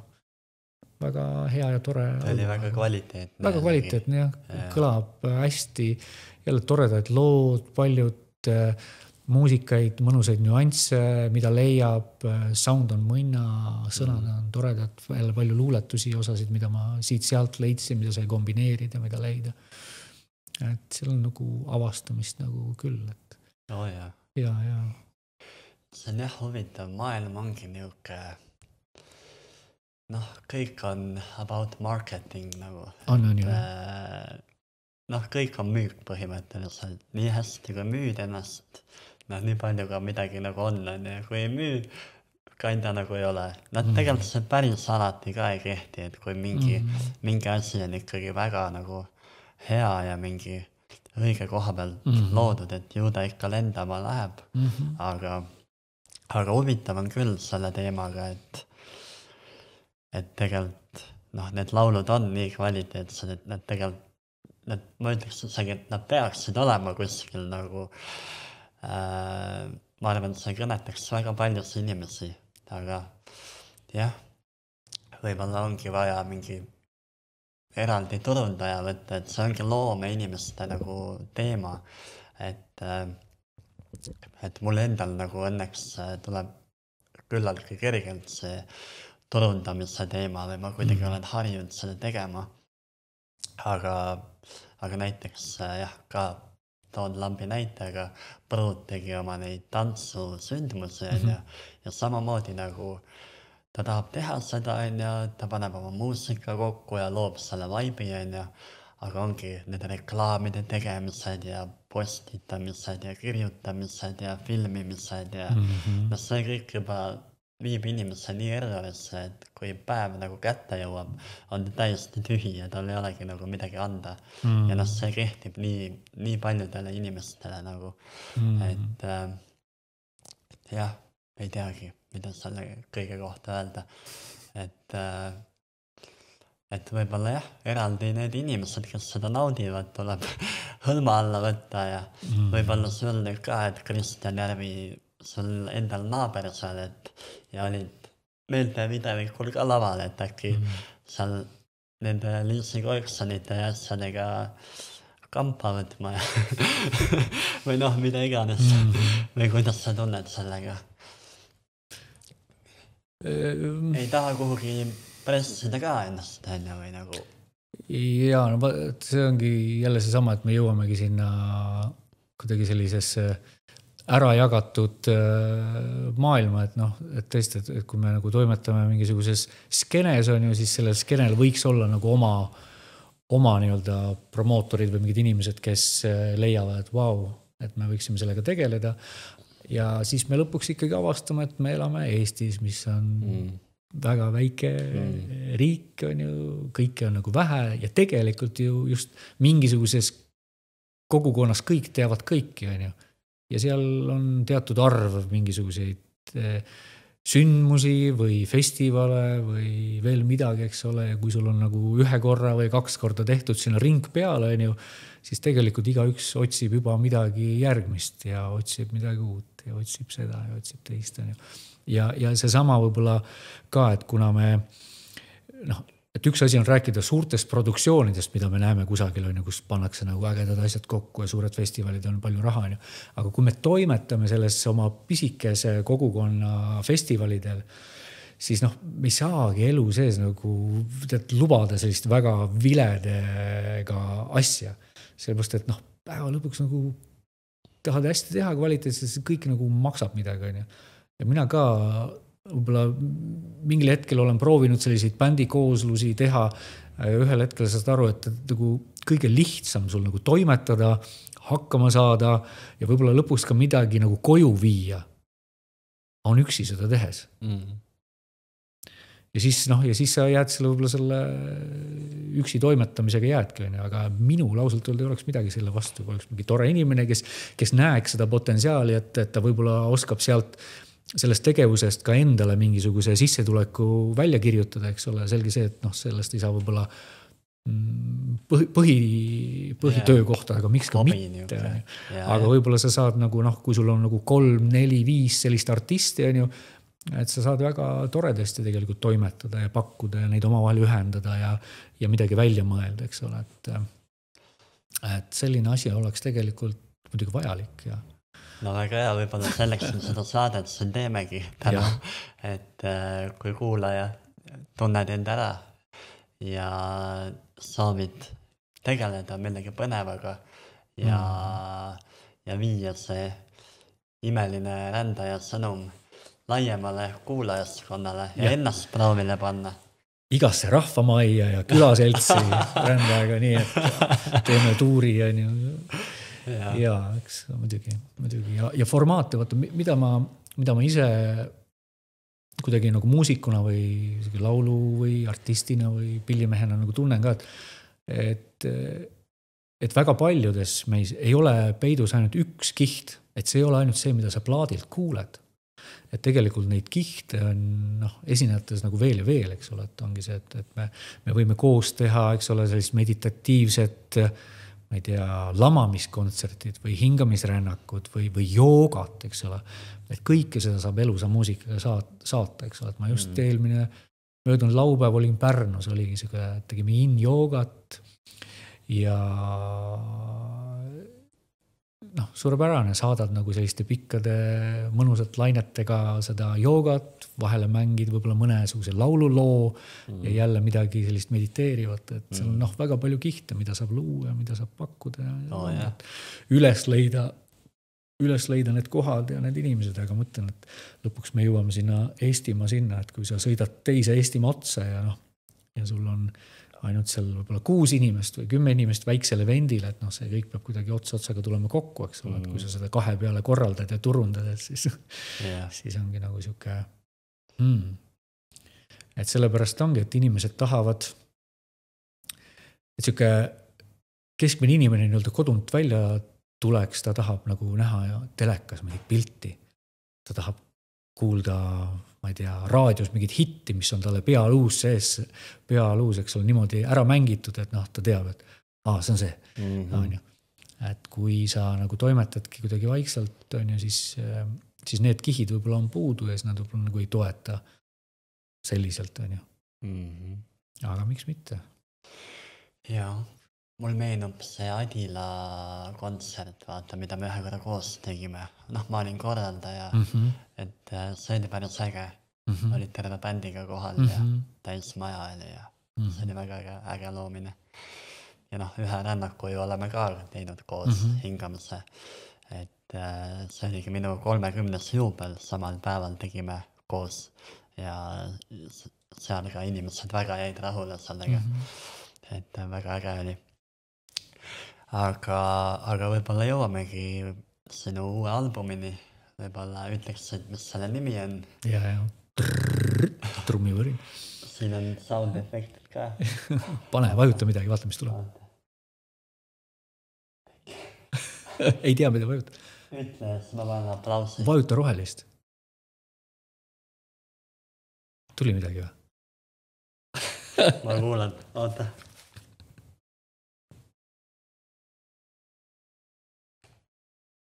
ja tore. See oli väga kvaliteetne. Väga kvaliteetne, jah. Kõlab hästi, jälle toredaid lood, paljud muusikaid, mõnusaid nüansse, mida leiab, sound on mõnna, sõnad on toredad, jälle palju luuletusi osasid, mida ma siit-sealt leidsin, mida sai kombineerida, mida leida. Et seal on nagu avastamist nagu küll. Et... Ja. See on jah huvitav, maailm ongi niuke, kõik on about marketing nagu. On jah. Kõik on müük põhimõtteliselt, nii hästi kui müüd ennast, nii palju ka midagi nagu on, ja kui ei müü, kanda nagu ei ole. Tegelikult see päris alati ka ei kehti, et kui mingi asi on ikkagi väga nagu hea ja mingi õige koha peal loodud, et ju ta ikka lendama läheb. Aga huvitav on küll selle teemaga, et tegelikult need laulud on nii kvaliteetsed, et nad tegelikult ma ütleks isegi, et nad peaksid olema kuskil nagu ma arvan, et see kõnetaks väga paljus inimesi, aga jah, võib-olla ongi vaja mingi eraldi turundaja võtta, et see ongi loome inimeste nagu teema, et mul endal nagu õnneks tuleb küllaltki kergelt see turundamise teema või ma kuidagi olen harjunud seda tegema, aga näiteks jah, ka toon lambi näitega, Pruut tegi oma neid tantsu sündmusi ja samamoodi nagu ta tahab teha seda, ta paneb oma muusika kokku ja loob selle vaibi, aga ongi need reklaamide tegemised ja postitamised ja kirjutamised ja filmimised ja see kõik juba viib inimese nii errorisse, et kui päev nagu kätte jõuab, on ta täiesti tühi ja tal ei olegi nagu midagi anda. Ja see kehtib nii paljudele inimestele nagu, et jah, ei teagi, mida selle kõige kohta öelda. Et võib-olla jah, eraldi need inimesed, kes seda naudivad, tuleb hõlma alla võtta ja võib-olla sul nüüd ka, et Kristjan Järvi sul endal naaber seal, ja olid meeltevidevikul ka laval, et äkki seal nende Liisi Koiksonite ja asjadega kampa võtma või mida iganes. Või kuidas sa tunned sellega? Ei taha kuhugi pressida ka ennast enne või nagu. Ja no see ongi jälle see sama, et me jõuamegi sinna kuidagi sellisesse ära jagatud maailma, et noh, et tõesti, et kui me nagu toimetame mingisuguses skenes on ju, siis sellel skenel võiks olla nagu oma nii-öelda promootorid või mingid inimesed, kes leiavad, et vau, et me võiksime sellega tegeleda. Ja siis me lõpuks ikkagi avastame, et me elame Eestis, mis on väga väike riik on ju, kõike on nagu vähe ja tegelikult ju just mingisuguses kogukonnas kõik teavad kõiki on ju. Ja seal on teatud arv mingisuguseid sündmusi või festivale või veel midagi, eks ole, ja kui sul on nagu 1 korra või 2 korda tehtud sinna ring peale, on ju, siis tegelikult igaüks otsib juba midagi järgmist ja otsib midagi uut ja otsib seda ja otsib teist, on ju. Ja see sama võibolla ka, et kuna me, noh, et üks asi on rääkida suurtest produktsioonidest, mida me näeme kusagil, on ju, kus pannakse nagu ägedad asjad kokku ja suured festivalid on palju raha, on ju. Aga kui me toimetame selles oma pisikese kogukonna festivalidel, siis noh, me ei saagi elu sees nagu lubada sellist väga viledega asja. Sellepärast, et noh, päeva lõpuks nagu tahad hästi teha kvaliteetselt, siis kõik nagu maksab midagi, on ju. Ja mina ka võib-olla mingil hetkel olen proovinud selliseid bändikooslusi teha. Ühel hetkel saad aru, et nagu kõige lihtsam sul nagu toimetada, hakkama saada ja võib-olla lõpuks ka midagi nagu koju viia. On üksi seda tehes. Ja siis sa jääd selle võib-olla selle üksi toimetamisega jäädki, aga minul ausalt öelda ei oleks midagi selle vastu, kui oleks mingi tore inimene, kes näeks seda potentsiaali, et ta võib-olla oskab sellest tegevusest ka endale mingisuguse sissetuleku välja kirjutada, eks ole, selge see, et noh, sellest ei saa võib-olla põhitöö kohta, aga miks ka mitte. Aga võib-olla sa saad nagu, noh, kui sul on nagu 3, 4, 5 sellist artisti, on ju, et sa saad väga toredasti tegelikult toimetada ja pakkuda ja neid omavahel ühendada ja midagi välja mõelda, eks ole, et selline asi oleks tegelikult muidugi vajalik ja no väga hea, võib-olla selleks on seda saadet siin teemegi täna, et kui kuulaja tunned end ära ja soovid tegeleda millegi põnevaga ja viia see imeline rändaja sõnum laiemale kuulajaskonnale ja ennast proovile panna. Igasse rahvamajja ja külaseltsi rändajaga, nii et teeme tuuri ja nii. Ja eks muidugi. Ja formaate, vaata, mida ma ise kuidagi nagu muusikuna või laulu või artistina või pillimehena nagu tunnen ka, et väga paljudes meis ei ole peidus ainult üks kiht, et see ei ole ainult see, mida sa plaadilt kuuled. Et tegelikult neid kihte on esinejates nagu veel ja veel, eks ole, et ongi see, et me võime koos teha, eks ole, sellist meditatiivset, ma ei tea, lamamiskontserdid või hingamisrännakud või joogat, eks ole. Et kõike seda saab elusa muusikaga saata, eks ole. Et ma just möödunud laupäev olin Pärnus, oligi see, tegime in-joogat ja suurepärane, saadad nagu selliste pikkade mõnusat lainetega seda joogat, vahele mängid võib-olla mõnesuguse laululoo ja jälle midagi sellist mediteerivat, et seal on väga palju kihte, mida saab luua ja mida saab pakkuda ja üles leida need kohad ja need inimesed, aga mõtlen, et lõpuks me jõuame sinna Eestimaa sinna, et kui sa sõidad teise Eestimaa otsa ja sul on ainult seal võib-olla 6 inimest või 10 inimest väiksel evendil, et see kõik peab kuidagi otsaga tulema kokku, eks ole, et kui sa seda 2 peale korraldad ja turundad, et siis ongi nagu siuke et sellepärast ongi, et inimesed tahavad, et siuke keskmine inimene nii-öelda kodunt välja tuleks, ta tahab nagu näha telekas mingit pilti, ta tahab kuulda, ma ei tea, raadios mingid hitti, mis on talle pealuus, eks ole, niimoodi ära mängitud, et ta teab, et see on see. On ju. Et kui sa nagu toimetadki kuidagi vaikselt, on ju, siis need kihid võib-olla on puudu ja siis nad võib-olla nagu ei toeta selliselt, on ju. Aga miks mitte? Jaa. Mul meenub see Adila kontsert, vaata, mida me ühe korra koos tegime. Ma olin korraldaja, et see oli päris äge. olid terve bändiga kohal ja täis maja oli ja see oli väga äge loomine. Ja ühe rännaku ju oleme ka teinud koos hingamise, et see oligi minu 30. juubel, samal päeval tegime koos ja seal ka inimesed väga jäid rahule sellega, et väga äge oli. Aga võib-olla jõuamegi sinu uue albumini, võib-olla ütleksid, mis selle nimi on? Ja. Trummivõrin. Siin on sound efektid ka. Pane, vajuta midagi, vaata, mis tuleb. Ei tea, mida vajuta. Ütle, siis ma panen aplausi. Vajuta rohelist. Tuli midagi või? Ma kuulan, oota.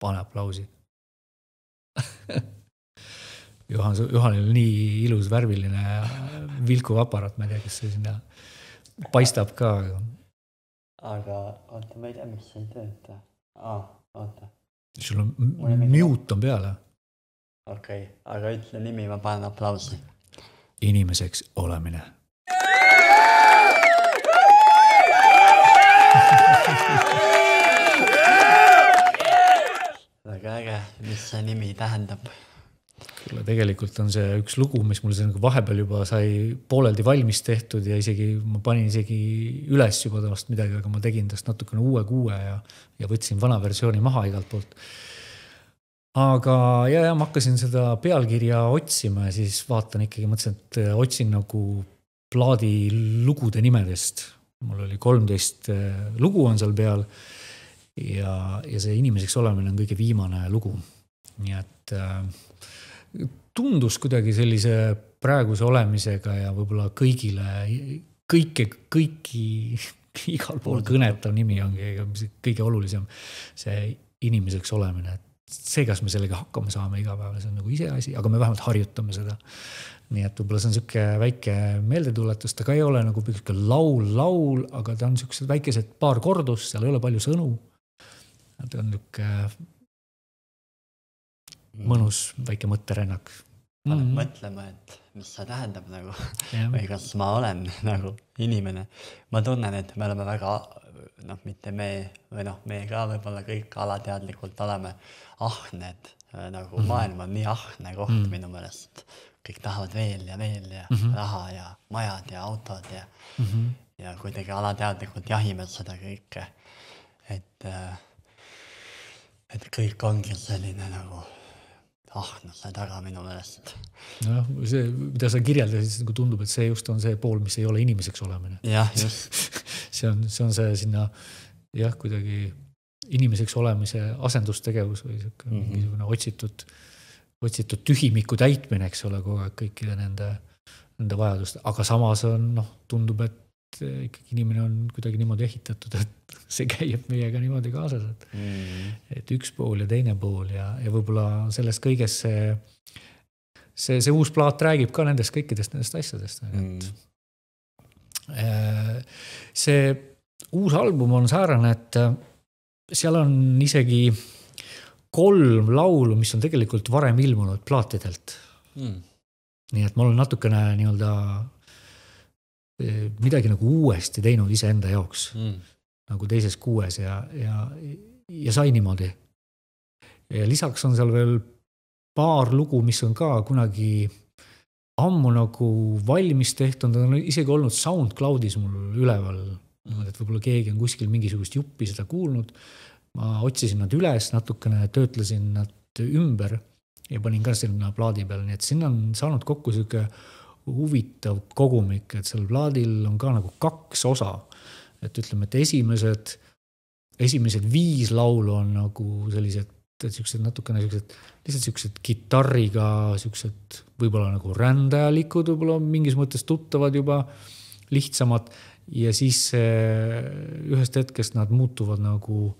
Pane aplausi. Johanil on nii ilus värviline vilkuaparaat, ma ei tea, kes see sinna paistab ka. Aga oota, ma ei tea, miks see ei tööta. Oota. Sul on mute on peale. Okei, aga ütle nimi, ma panen aplausi. Inimeseks olemine. Väga äge, mis see nimi tähendab? Tegelikult on see üks lugu, mis mul see vahepeal juba sai pooleldi valmis tehtud ja ma panin isegi üles juba tast midagi, aga ma tegin tast natukene uue kuue ja võtsin vana versiooni maha igalt poolt. Aga ma hakkasin seda pealkirja otsima ja siis vaatan ikkagi, mõtlesin, et otsin nagu plaadi lugude nimedest. Mul oli 13 lugu on seal peal ja see inimeseks olemine on kõige viimane lugu. Nii et tundus kuidagi sellise praeguse olemisega ja võib-olla kõiki igal pool kõnetav nimi ongi kõige olulisem see inimeseks olemine. See, kas me sellega hakkama saame iga päev, see on nagu ise asi, aga me vähemalt harjutame seda. Nii et võib-olla see on siuke väike meeldetuletus, ta ka ei ole nagu laul, aga ta on siuksed väikesed paar kordus, seal ei ole palju sõnu. Ta on niuke mõnus väike mõtterennak. Paneb mõtlema, et mis see tähendab nagu, või kas ma olen nagu inimene. Ma tunnen, et me oleme väga, mitte me, või me ka võib-olla kõik alateadlikult oleme ahned, nagu maailm on nii ahne koht minu meelest. Kõik tahavad veel ja raha ja majad ja autod ja kuidagi alateadlikult jahime seda kõike. Et kõik ongi selline nagu ahnuse taga minu meelest. See, mida sa kirjeldasid, siis tundub, et see just on see pool, mis ei ole inimeseks olemine. Jah, just. see on see sinna, kuidagi inimeseks olemise asendustegevus või mingisugune otsitud tühimiku täitmine, eks ole, kogu aeg kõikide nende vajaduste. Aga samas on, tundub, et ikkagi inimene on kuidagi niimoodi ehitatud, et see käib meiega niimoodi kaasas, et üks pool ja teine pool ja võib-olla sellest kõigest see uus plaat räägib ka nendest kõikidest nendest asjadest. See uus album on säärane, et seal on isegi 3 laulu, mis on tegelikult varem ilmunud plaatidelt. Nii et ma olen natukene nii-öelda midagi nagu uuesti teinud ise enda jaoks, nagu teises 6 ja sai niimoodi. Ja lisaks on seal veel paar lugu, mis on ka kunagi ammu nagu valmis tehtud, on isegi olnud SoundCloudis mul üleval, et võib-olla keegi on kuskil mingisugust juppi seda kuulnud. Ma otsisin nad üles, natukene töötlesin nad ümber ja panin ka sinna plaadi peal, nii et sinna on saanud kokku selline huvitav kogumik, et seal plaadil on ka nagu 2 osa. Et ütleme, et esimesed 5 laulu on nagu sellised natukene lihtsalt sellised kitarriga, võib-olla nagu rändajalikud, võib-olla mingis mõttes tuttavad juba, lihtsamad ja siis ühest hetkest nad muutuvad nagu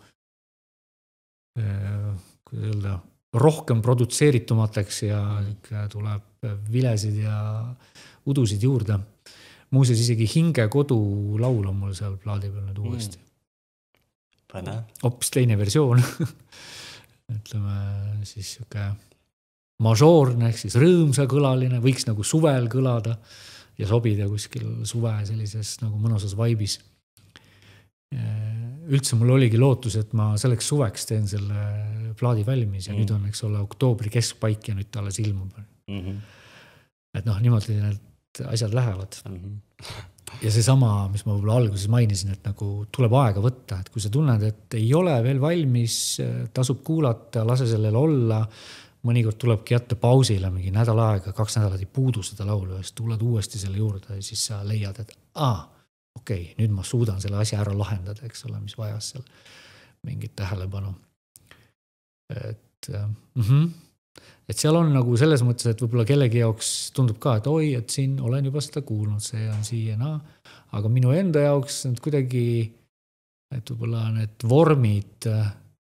kuidas öelda, rohkem produtseeritumateks ja tuleb vilesid ja udusid juurde. Muuseas isegi Hinge kodu laul on mul seal plaadi peal nüüd uuesti. Hoopis teine versioon. Ütleme siis mažoorne, ehk siis rõõmsakõlaline, võiks nagu suvel kõlada ja sobida kuskil suve sellises nagu mõnusas vaibis. Üldse mul oligi lootus, et ma selleks suveks teen selle plaadi valmis ja nüüd on, eks ole, oktoobri keskpaik ja nüüd ta alles ilmub. Et noh, niimoodi need asjad lähevad. Ja see sama, mis ma võib-olla alguses mainisin, et nagu tuleb aega võtta, et kui sa tunned, et ei ole veel valmis, tasub kuulata, lase sellel olla, mõnikord tulebki jätta pausile mingi nädal aega, 2 nädalat ei puudu seda laulu ja siis tuled uuesti selle juurde ja siis sa leiad, et okei, nüüd ma suudan selle asja ära lahendada, eks ole, mis vajas seal mingit tähelepanu. Et seal on nagu selles mõttes, et võib-olla kellegi jaoks tundub ka, et oi, et siin olen juba seda kuulnud, see on siia, aga minu enda jaoks need kuidagi, et võib-olla need vormid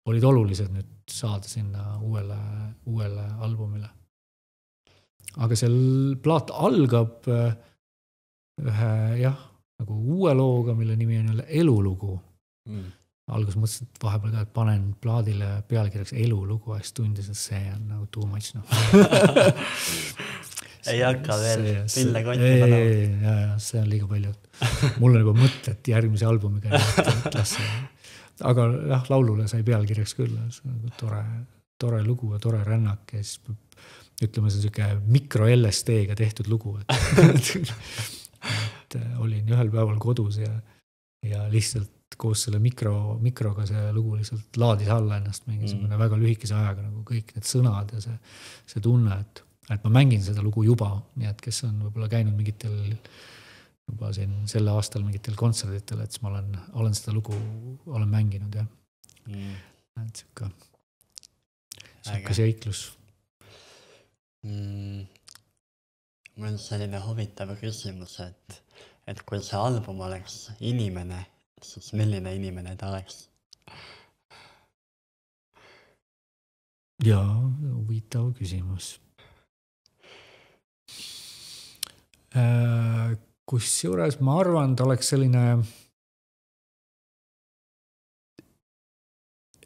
olid olulised nüüd saada sinna uuele albumile. Aga seal plaat algab ühe, nagu uue looga, mille nimi on jälle Elulugu. Algus mõtlesin, et vahepeal ka, et panen plaadile pealkirjaks Elulugu, siis tundis, et see on nagu too much. Ei hakka veel pille kotti panema. Ja, see on liiga palju. Mul on juba mõtted järgmise albumiga. Aga laulule sai pealkirjaks küll. See on nagu tore lugu ja tore rännak. Kes, ütleme, see on selline mikro-LSD-ga tehtud lugu. Et olin ühel päeval kodus ja lihtsalt koos selle mikroga see lugu lihtsalt laadis alla ennast mingisugune väga lühikese ajaga nagu kõik need sõnad ja see tunne, et ma mängin seda lugu juba, nii et kes on võib-olla käinud mingitel juba siin selle aastal mingitel kontserditel, et siis ma olen seda lugu mänginud ja et siuke seiklus. Mul on selline huvitav küsimus, et kui see album oleks inimene, siis milline inimene ta oleks? Jaa, huvitav küsimus. Kusjuures ma arvan, ta oleks selline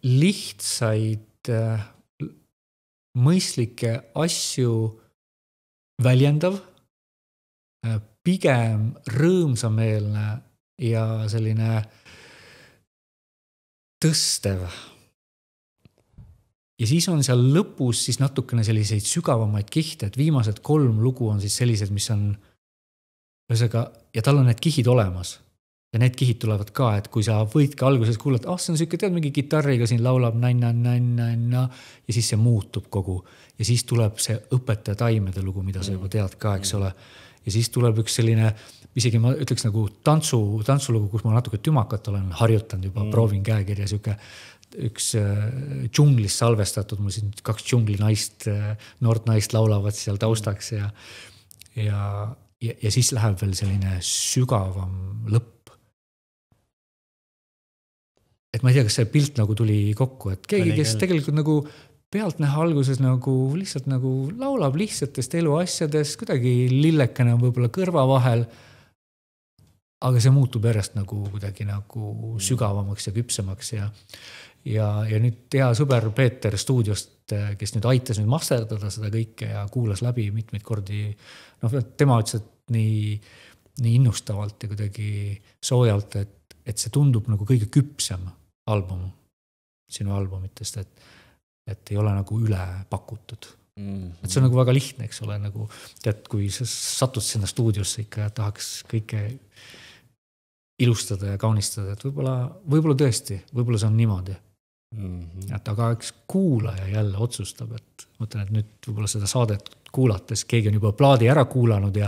lihtsaid mõistlikke asju väljendav, pigem rõõmsameelne ja selline tõstev. Ja siis on seal lõpus siis natukene selliseid sügavamaid kihte, et viimased 3 lugu on siis sellised, mis on ühesõnaga, ja tal on need kihid olemas. Ja need kihid tulevad ka, et kui sa võidki alguses kuulata, see on selline, tead, mingi kitarriga siin laulab nanna, ja siis see muutub kogu. Ja siis tuleb see õpetaja taimede lugu, mida sa juba tead ka, eks ole. Ja siis tuleb üks selline, isegi ma ütleks nagu tantsulugu, kus ma natuke tümakat olen harjutanud juba, proovin käekirja, üks džunglis salvestatud, mul siin 2 džunglinaist, noort naist laulavad seal taustaks ja siis läheb veel selline sügavam lõpp. Et ma ei tea, kas see pilt nagu tuli kokku, et keegi, kes tegelikult nagu pealtnäha alguses nagu lihtsalt nagu laulab lihtsatest eluasjadest, kuidagi lillekene võib-olla kõrva vahel, aga see muutub järjest nagu kuidagi nagu sügavamaks ja küpsemaks ja nüüd hea sõber Peeter stuudiost, kes nüüd aitas nüüd masterdada seda kõike ja kuulas läbi mitmeid kordi, tema ütles, et nii innustavalt ja kuidagi soojalt, et see tundub nagu kõige küpsem album sinu albumitest, et ei ole nagu üle pakutud. Et see on nagu väga lihtne, eks ole, nagu tead, kui sa satud sinna stuudiosse ikka tahaks kõike ilustada ja kaunistada, et võib-olla tõesti, võib-olla see on niimoodi. Et aga eks kuulaja jälle otsustab, et mõtlen, et nüüd võib-olla seda saadet kuulates keegi on juba plaadi ära kuulanud ja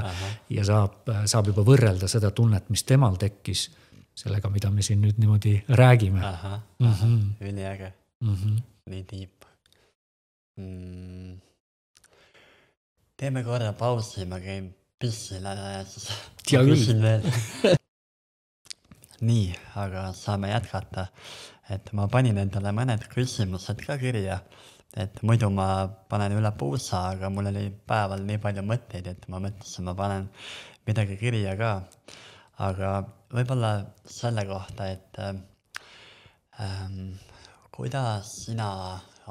saab juba võrrelda seda tunnet, mis temal tekkis sellega, mida me siin nüüd niimoodi räägime. Üliäge. Nii tiip. Teeme korra pausi, ma käin pissile ja siis ma küsin veel. Nii, aga saame jätkata. Et ma panin endale mõned küsimused ka kirja, et muidu ma panen üle puusa, aga mul oli päeval nii palju mõtteid, et ma mõtlesin, ma panen midagi kirja ka. Aga võib-olla selle kohta, et kuidas sina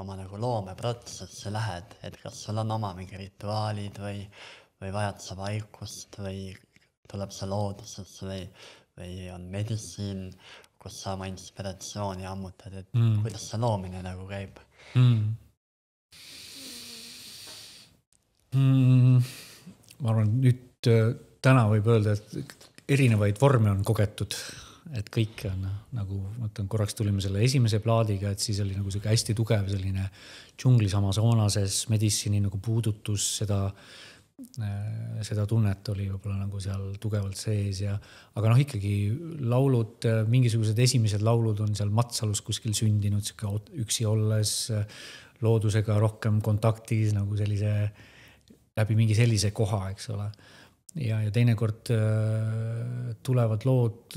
oma nagu loomeprotsessi lähed, et kas sul on oma mingi rituaalid või vajad sa vaikust või tuleb see loodusest või on meditsiin, kus sa oma inspiratsiooni ammutad, et kuidas see loomine nagu käib? Ma arvan, nüüd täna võib öelda, et erinevaid vorme on kogetud, et kõik on nagu, mõtlen, korraks tulime selle esimese plaadiga, et siis oli nagu see hästi tugev selline džunglis Amazonases meditsiini nagu puudutus, seda tunnet oli võib-olla nagu seal tugevalt sees aga ikkagi laulud, mingisugused esimesed laulud on seal Matsalus kuskil sündinud, üksi olles loodusega rohkem kontaktis nagu sellise, läbi mingi sellise koha, eks ole. Ja teinekord tulevad lood,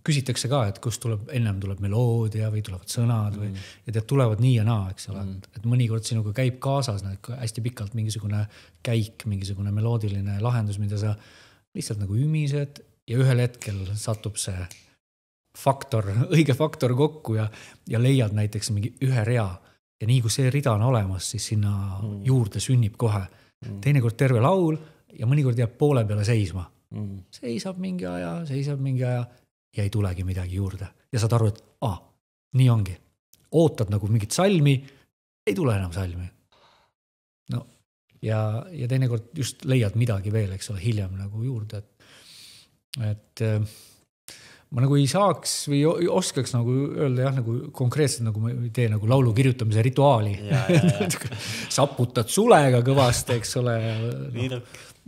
küsitakse ka, et kust ennem tuleb meloodia või tulevad sõnad või, ja tulevad nii ja naa, eks ole. Et mõnikord sinuga käib kaasas hästi pikalt mingisugune käik, mingisugune meloodiline lahendus, mida sa lihtsalt nagu ümised ja ühel hetkel satub see õige faktor kokku ja leiad näiteks mingi ühe rea ja nii kui see rida on olemas, siis sinna juurde sünnib kohe. Teinekord terve laul ja mõnikord jääb poole peale seisma. Seisab mingi aja ja ei tulegi midagi juurde. Ja saad aru, et nii ongi. Ootad nagu mingit salmi, ei tule enam salmi. No, ja teinekord just leiad midagi veel, eks ole, hiljem nagu juurde. Et ma nagu ei saaks või oskaks nagu öelda nagu konkreetselt nagu ma ei tee nagu laulu kirjutamise rituaali. Saputad sulega kõvast, eks ole.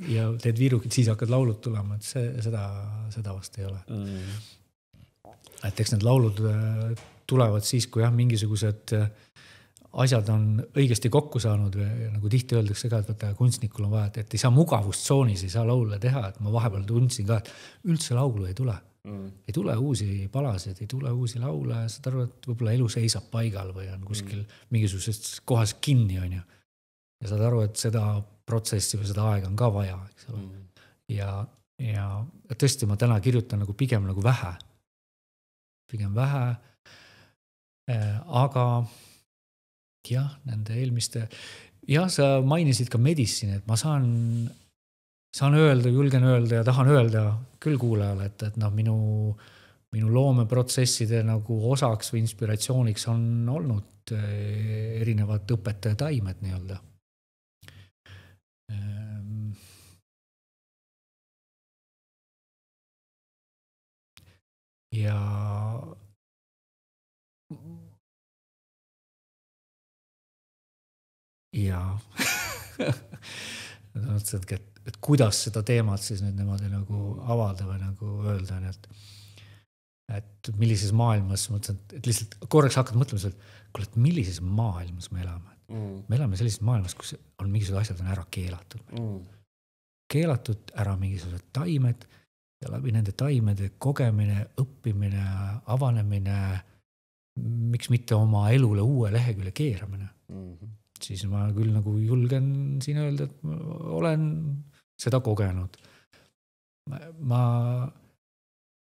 Ja teed viirukid, siis hakkad laulud tulema, et seda vast ei ole. Et eks need laulud tulevad siis, kui mingisugused asjad on õigesti kokku saanud või nagu tihti öeldakse ka, et võtta kunstnikul on vaja, et ei saa mugavustsoonis, ei saa laule teha, et ma vahepeal tundsin ka, et üldse laulu ei tule. Ei tule uusi palasid, ei tule uusi laule, saad aru, et võib-olla elu seisab paigal või on kuskil mingisugusest kohas kinni, on ju. Ja saad aru, et seda protsessi või seda aega on ka vaja, eks ole. Ja tõesti ma täna kirjutan nagu pigem nagu vähe. Pigem vähe, aga jah, nende eelmiste, sa mainisid ka meditsiini, et ma saan öelda, julgen öelda ja tahan öelda küll kuulajale, et minu loomeprotsesside nagu osaks või inspiratsiooniks on olnud erinevad õpetajataimed nii-öelda. Ja et kuidas seda teemat siis nüüd niimoodi nagu avada või nagu öelda, et millises maailmas, et lihtsalt korraks hakkad mõtlema, et millises maailmas me elame. Me elame sellises maailmas, kus on mingisugused asjad on ära keelatud. Keelatud ära mingisugused taimed ja läbi nende taimede kogemine, õppimine, avanemine, miks mitte oma elule uue lehekülje keeramine. Siis ma küll nagu julgen siin öelda, et ma olen seda kogenud. Ma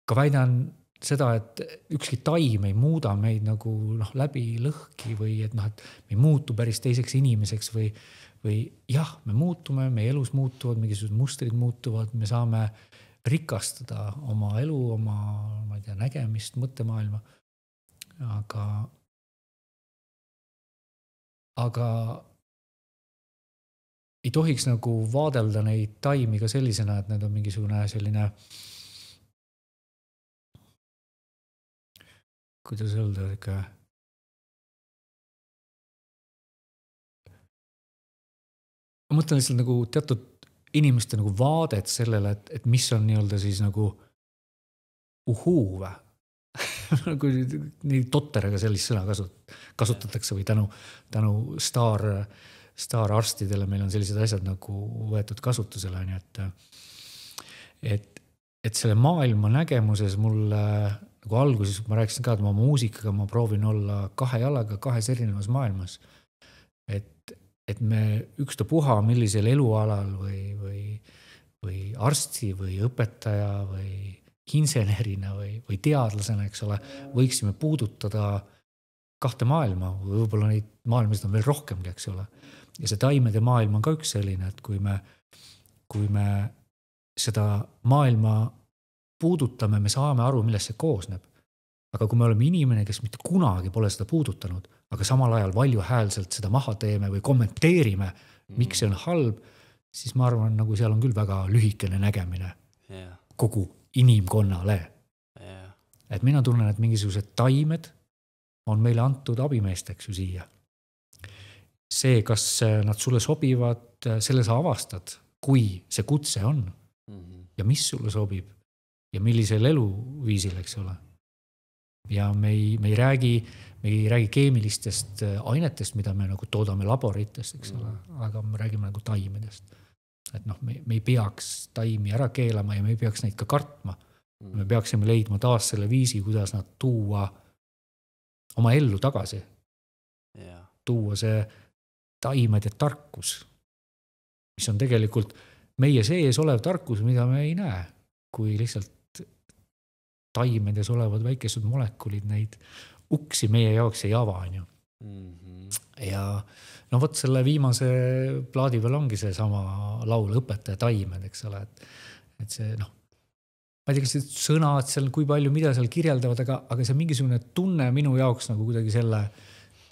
ka väidan seda, et ükski taim ei muuda meid nagu läbi lõhki või et me ei muutu päris teiseks inimeseks või jah, me muutume, meie elus muutuvad, mingisugused mustrid muutuvad, me saame rikastada oma elu, oma nägemist, mõttemaailma. Aga ei tohiks nagu vaadelda neid taimi ka sellisena, et need on mingisugune selline, kuidas öelda, ma mõtlen lihtsalt nagu teatud inimeste nagu vaadet sellele, et mis on nii-öelda siis nagu uhuuve. Nagu nii totteraga sellist sõna kasutatakse või tänu staararstidele meil on sellised asjad nagu võetud kasutusele. Et selle maailma nägemuses mulle nagu alguses ma rääkisin ka, et ma muusikaga ma proovin olla kahe jalaga kahes erinevas maailmas. Et me ükstapuha millisel elualal või arsti või õpetaja või insenerina või teadlasena, eks ole, võiksime puudutada kahte maailma, võib-olla neid maailmasid on veel rohkemgi, eks ole. Ja see taimede maailm on ka üks selline, et kui me seda maailma puudutame, me saame aru, millest see koosneb. Aga kui me oleme inimene, kes mitte kunagi pole seda puudutanud, aga samal ajal valjuhäälselt seda maha teeme või kommenteerime, miks see on halb, siis ma arvan, nagu seal on küll väga lühikene nägemine kogu inimkonnale. Et mina tunnen, et mingisugused taimed on meile antud abimeesteks ju siia. See, kas nad sulle sobivad, selle sa avastad, kui see kutse on ja mis sulle sobib ja millisel eluviisil, eks ole. Ja me ei räägi keemilistest ainetest, mida me nagu toodame laboritest, eks ole, aga me räägime nagu taimedest. Et noh, me ei peaks taimi ära keelama ja me ei peaks neid ka kartma. Me peaksime leidma taas selle viisi, kuidas nad tuua oma ellu tagasi. Tuua see taimede tarkus, mis on tegelikult meie sees olev tarkus, mida me ei näe, kui lihtsalt taimedes olevad väikesed molekulid neid uksi meie jaoks ei ava, on ju. Ja no vot selle viimase plaadi peal ongi see sama laul Õpetaja taimed, eks ole, et see noh, ma ei tea, kas sõnad seal, kui palju, mida seal kirjeldavad, aga see mingisugune tunne minu jaoks nagu kuidagi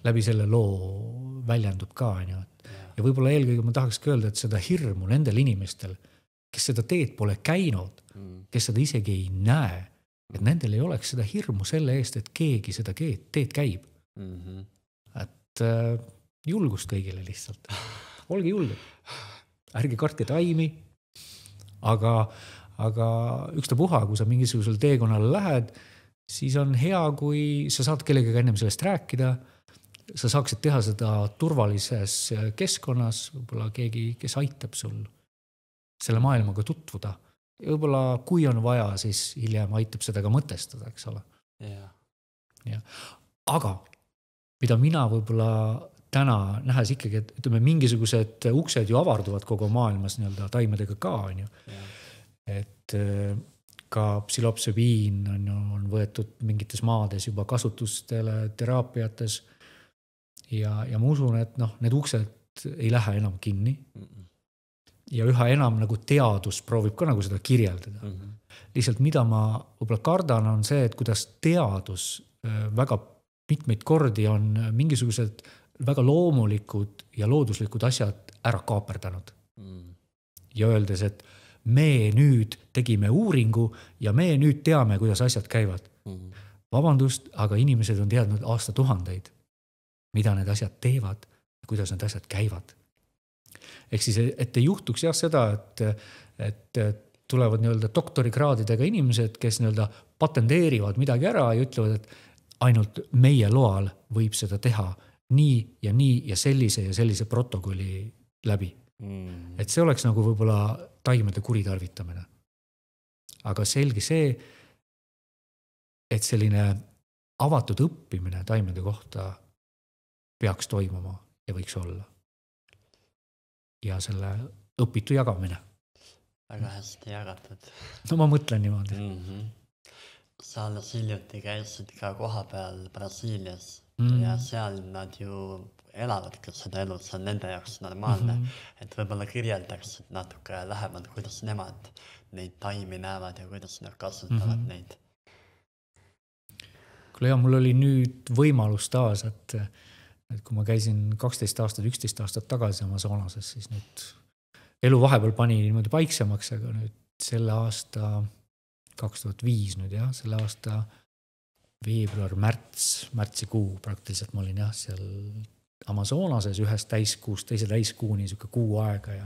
läbi selle loo väljendub ka, on ju. Ja võib-olla eelkõige ma tahakski öelda, et seda hirmu nendel inimestel, kes seda teed pole käinud, kes seda isegi ei näe, et nendel ei oleks seda hirmu selle eest, et keegi seda teed käib. Et julgust kõigile lihtsalt. Olge julged. Ärge kartke taimi, aga ükstapuha, kui sa mingisugusel teekonnale lähed, siis on hea, kui sa saad kellegagi ennem sellest rääkida, sa saaksid teha seda turvalises keskkonnas, võib-olla keegi, kes aitab sul selle maailmaga tutvuda. Ja võib-olla kui on vaja, siis hiljem aitab seda ka mõtestada, eks ole. Ja. Aga mida mina võib-olla täna nähes ikkagi, et ütleme, mingisugused uksed ju avarduvad kogu maailmas nii-öelda taimedega ka, on ju. Et ka psilopsübiin on võetud mingites maades juba kasutustele teraapiates ja ma usun, et noh, need uksed ei lähe enam kinni ja üha enam nagu teadus proovib ka nagu seda kirjeldada. Lihtsalt mida ma võib-olla kardan on see, et kuidas teadus väga mitmeid kordi on mingisugused väga loomulikud ja looduslikud asjad ära kaaperdanud. Ja öeldes, et me nüüd tegime uuringu ja me nüüd teame, kuidas asjad käivad. Vabandust, aga inimesed on teadnud aastatuhandeid, mida need asjad teevad ja kuidas need asjad käivad. Ehk siis, et ei juhtuks jah seda, et tulevad nii-öelda doktorikraadidega inimesed, kes nii-öelda patenteerivad midagi ära ja ütlevad, et ainult meie loal võib seda teha nii ja sellise protokolli läbi. Et see oleks nagu võib-olla taimede kuritarvitamine. Aga selge see, et selline avatud õppimine taimede kohta peaks toimuma ja võiks olla. Ja selle õpitu jagamine. Väga hästi jagatud. No ma mõtlen niimoodi. Sa alles hiljuti käisid ka koha peal Brasiilias ja seal nad ju elavad ka seda elu, see on nende jaoks normaalne. Et võib-olla kirjeldaksid natuke lähemalt, kuidas nemad neid taimi näevad ja kuidas nad kasutavad neid. Kuule ja mul oli nüüd võimalus taas, et kui ma käisin 12 aastat, 11 aastat tagasi Amazonases, siis nüüd elu vahepeal pani niimoodi paiksemaks, aga nüüd selle aasta 2005 nüüd jah, selle aasta veebruar, märtsikuu praktiliselt ma olin jah, seal Amazonases ühes täiskuust, teise täiskuuni niisugune kuu aega ja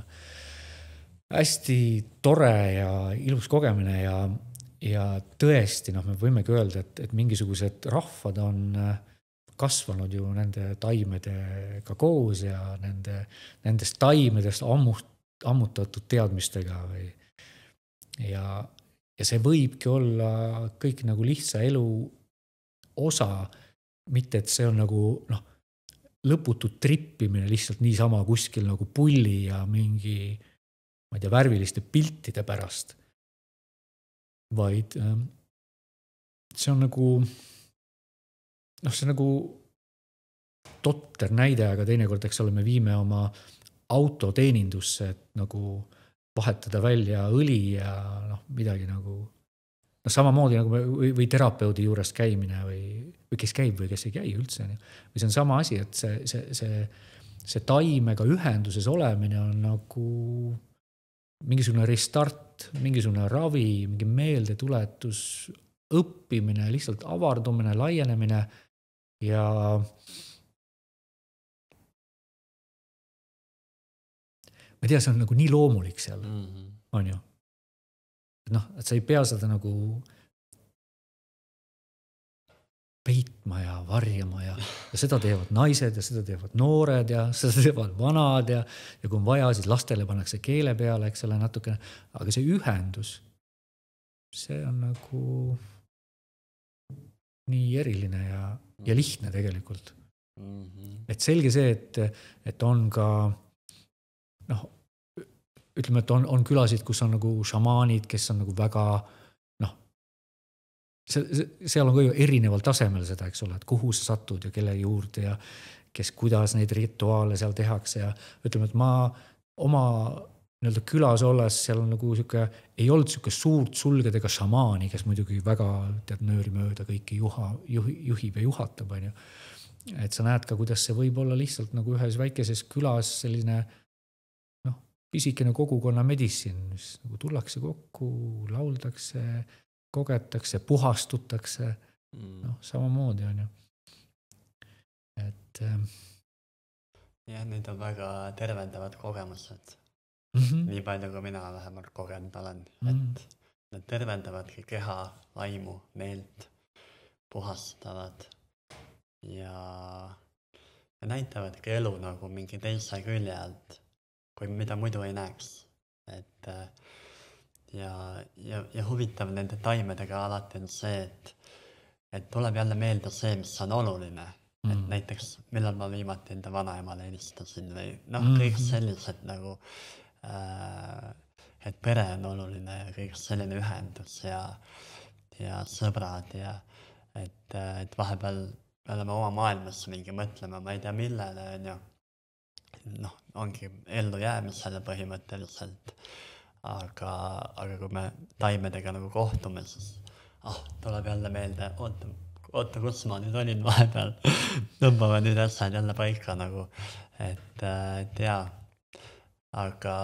hästi tore ja ilus kogemine ja tõesti, me võimegi öelda, et mingisugused rahvad on kasvanud ju nende taimedega koos ja nendest taimedest ammutatud teadmistega ja see võibki olla kõik nagu lihtsa elu osa, mitte et see on nagu lõputut trippimine lihtsalt niisama kuskil nagu pulli ja mingi, ma ei tea, värviliste piltide pärast, vaid see on nagu see nagu totter näide, aga teinekord, eks ole, me viime oma autoteenindusse, et nagu vahetada välja õli ja midagi nagu, samamoodi nagu või terapeudi juures käimine või kes käib või kes ei käi üldse. Või see on sama asi, et see taimega ühenduses olemine on nagu mingisugune restart, mingisugune ravi, mingi meeldetuletus, õppimine, lihtsalt avardumine, laienemine ja ma ei tea, see on nagu nii loomulik seal, on ju. Et sa ei pea seda nagu peitma ja varjama ja seda teevad naised ja seda teevad noored ja seda teevad vanad ja kui on vaja, siis lastele pannakse keele peale, eks ole, natukene. Aga see ühendus, see on nagu nii eriline ja lihtne tegelikult. Et selge see, et on ka ütleme, et on külasid, kus on nagu šamaanid, kes on nagu väga, seal on ka ju erineval tasemel seda, eks ole, et kuhu sa satud ja kelle juurde ja kes, kuidas neid rituaale seal tehakse ja ütleme, et ma oma nii-öelda külas olles seal on nagu ei olnud suurt sulgedega šamaani, kes muidugi väga nööri mööda kõiki juhib ja juhatab, on ju. Et sa näed ka, kuidas see võib olla lihtsalt nagu ühes väikeses külas selline pisikene kogukonna meditsin, mis nagu tullakse kokku, lauldakse, kogetakse, puhastutakse, samamoodi on ju. Et jah, need on väga tervendavad kogemused. Nii palju, kui mina vähemalt kogenud olen, et need tervendavadki keha, vaimu, meelt, puhastavad ja näitavadki elu nagu mingi teise külje alt, kui mida muidu ei näeks. Et ja huvitav nende taimedega alati on see, et tuleb jälle meelde see, mis on oluline. Et näiteks, millal ma viimati enda vanaemale helistasin või kõik sellised nagu, et pere on oluline ja kõik selline ühendus ja sõbrad ja et vahepeal me oleme oma maailmas mingi mõtlema, ma ei tea millele, on ju. Ongi ellu jäämisele põhimõtteliselt, aga kui me taimedega nagu kohtume, siis tuleb jälle meelde, oota, kus ma nüüd olin vahepeal, tõmbame nüüd asjad jälle paika nagu, et jaa, aga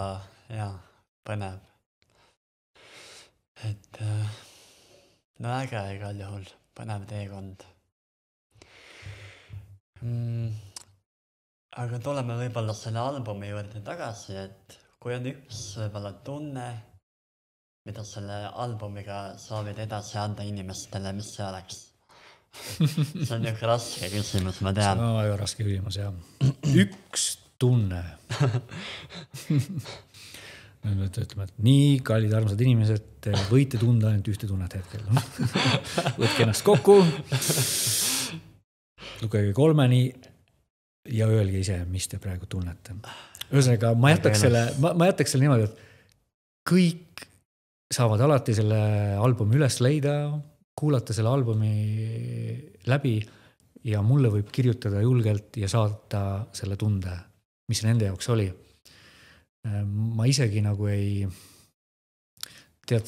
jaa, põnev. Et äge igal juhul, põnev teekond. Aga tuleme võib-olla selle albumi juurde tagasi, et kui on üks võib-olla tunne, mida selle albumiga soovid edasi anda inimestele, mis see oleks? See on niisugune raske küsimus, ma tean. See on väga raske küsimus, jah. Üks tunne. Nüüd ütleme, et nii kallid armsad inimesed, võite tunda ainult ühte tunnet hetkel. Võtke ennast kokku, lugege 3 ja öelge ise, mis te praegu tunnete. Ühesõnaga, ma jätaks selle niimoodi, et kõik saavad alati selle albumi üles leida, kuulata selle albumi läbi ja mulle võib kirjutada julgelt ja saata selle tunde, mis nende jaoks oli. Ma isegi nagu ei tead,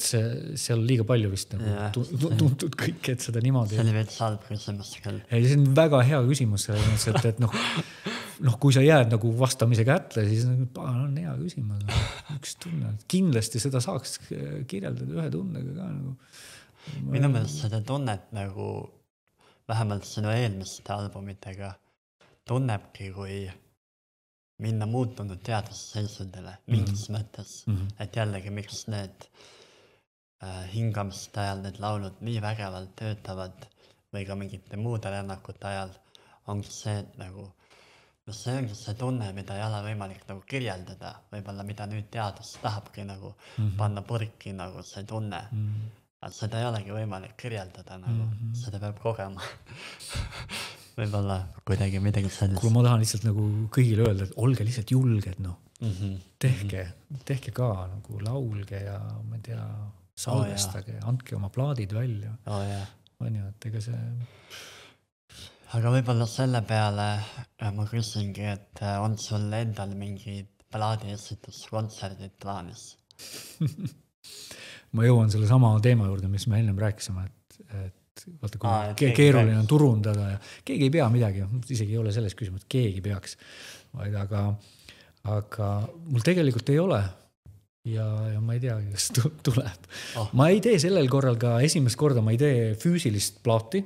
seal liiga palju vist nagu tuntud kõik, et seda niimoodi. See oli veits halb küsimus küll. See on väga hea küsimus, et kui sa jääd nagu vastamise kätte, siis on hea küsimus. Üks tunne. Kindlasti seda saaks kirjeldada ühe tundega ka. Minu meelest seda tunnet nagu vähemalt sinu eelmiste albumitega tunnebki, kui minna muutunud teadusseisundile mingis mõttes. Et jällegi, miks need hingamiste ajal need laulud nii vägevalt töötavad või ka mingite muude rännakute ajal ongi see, et nagu see ongi see tunne, mida ei ole võimalik nagu kirjeldada, võib-olla mida nüüd teadus tahabki nagu panna purki nagu see tunne. Aga seda ei olegi võimalik kirjeldada nagu, seda peab kogema. Võib-olla kuidagi midagi sellist. Kui ma tahan lihtsalt nagu kõigile öelda, et olge lihtsalt julged, tehke ka nagu laulge ja ma ei tea, salvestage, andke oma plaadid välja. On ju, et ega see aga võib-olla selle peale ma küsingi, et on sul endal mingid plaadiesituskontserdid plaanis? Ma jõuan selle sama teema juurde, mis me ennem rääkisime, et vaata, kui keeruline on turundada ja keegi ei pea midagi, isegi ei ole selles küsimus, et keegi peaks, vaid aga mul tegelikult ei ole ja ma ei tea, kas tuleb. Ma ei tee sellel korral ka esimest korda, ma ei tee füüsilist plaati.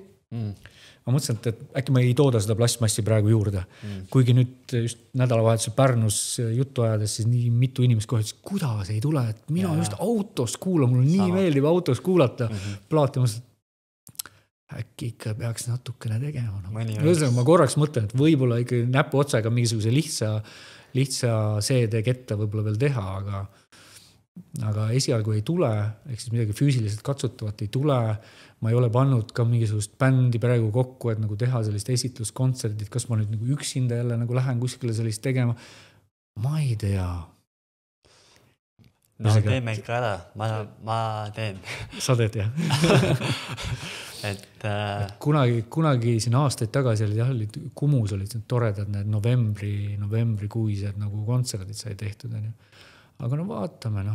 Ma mõtlesin, et äkki ma ei tooda seda plastmassi praegu juurde. Kuigi nüüd just nädalavahetuse Pärnus juttu ajades, siis nii mitu inimest kohe ütles, kuidas ei tule, et mina just autos kuulan, mul nii meeldib autos kuulata plaati. Ma mõtlesin, äkki ikka peaks natukene tegema. Ma korraks mõtlen, et võib-olla ikka näpu otsaga mingisuguse lihtsa CD-kette võib-olla veel teha, aga esialgu ei tule, ehk siis midagi füüsiliselt katsutavat ei tule. Ma ei ole pannud ka mingisugust bändi praegu kokku, et nagu teha sellist esitluskontserdit, kas ma nüüd nagu üksinda jälle nagu lähen kuskile sellist tegema. Ma ei tea. No teeme ikka ära, ma teen. Sa teed, jah? Et kunagi siin aastaid tagasi olid Kumus olid toredad need novembrikuised nagu kontserdid sai tehtud. Aga no vaatame,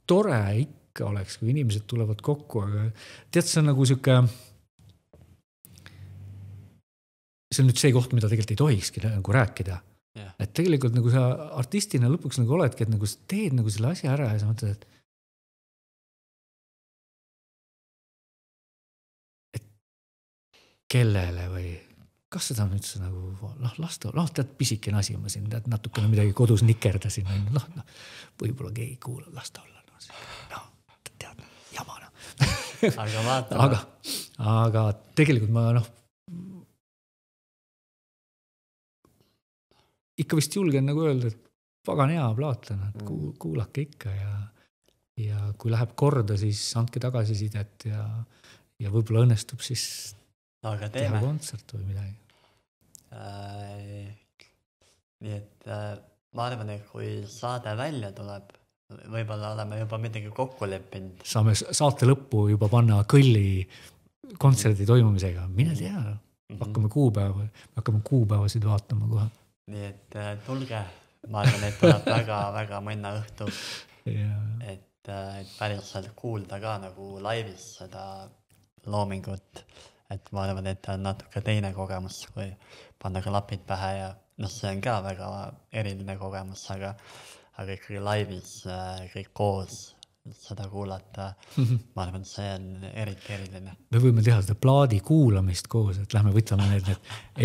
tore ikka oleks, kui inimesed tulevad kokku, aga tead, see on nagu see on nüüd see koht, mida tegelikult ei tohikski nagu rääkida. Yeah. Et tegelikult nagu sa artistina lõpuks nagu oledki, et nagu sa teed nagu selle asja ära ja sa mõtled, et kellele või kas seda nüüd nagu, tead pisikene asi, ma siin natukene midagi kodus nikerdasin, võib-olla keegi kuulab, lasta olla, tead, jamana. Aga vaatame. Aga tegelikult ma ikka vist julgen nagu öelda, et pagan hea plaatana, et kuulake ikka ja kui läheb korda, siis andke tagasisidet ja võib-olla õnnestub siis teha kontsert või midagi. Nii et ma arvan, et kui saade välja tuleb, võib-olla oleme juba midagi kokku leppinud. Saame saate lõppu juba panna kõlli kontserdi toimumisega. Mine tea, hakkame kuupäevasid vaatama kohe. Nii et tulge, ma arvan, et tuleb väga mõnna õhtu, et päriselt kuulda ka nagu laivis seda loomingut. Et ma arvan, et on natuke teine kogemus, kui panna klapid pähe ja see on ka väga eriline kogemus, aga ikkagi laivis kõik koos seda kuulata, ma arvan, see on eriti eriline. Me võime teha seda plaadi kuulamist koos, et lähme võtame need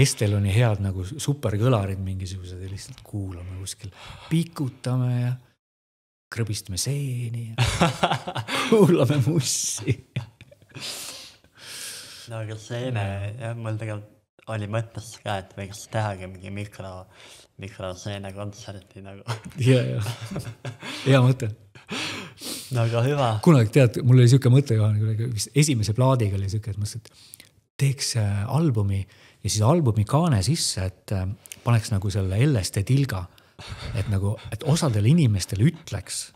Esteloni head nagu superkõlarid mingisugused ja lihtsalt kuulame kuskil, pikutame ja krõbistame seeni ja kuulame mussi. No aga seene, mul tegelikult oli mõttes ka, et võiks tehagi mingi mikroseene kontserti nagu. Hea mõte. No aga hüva. Kunagi tead, mul oli siuke mõte, esimese plaadiga oli siuke, et mõtlesin, et teeks albumi ja siis albumi kaane sisse, et paneks nagu selle LSD tilga, et osadele inimestele ütleks,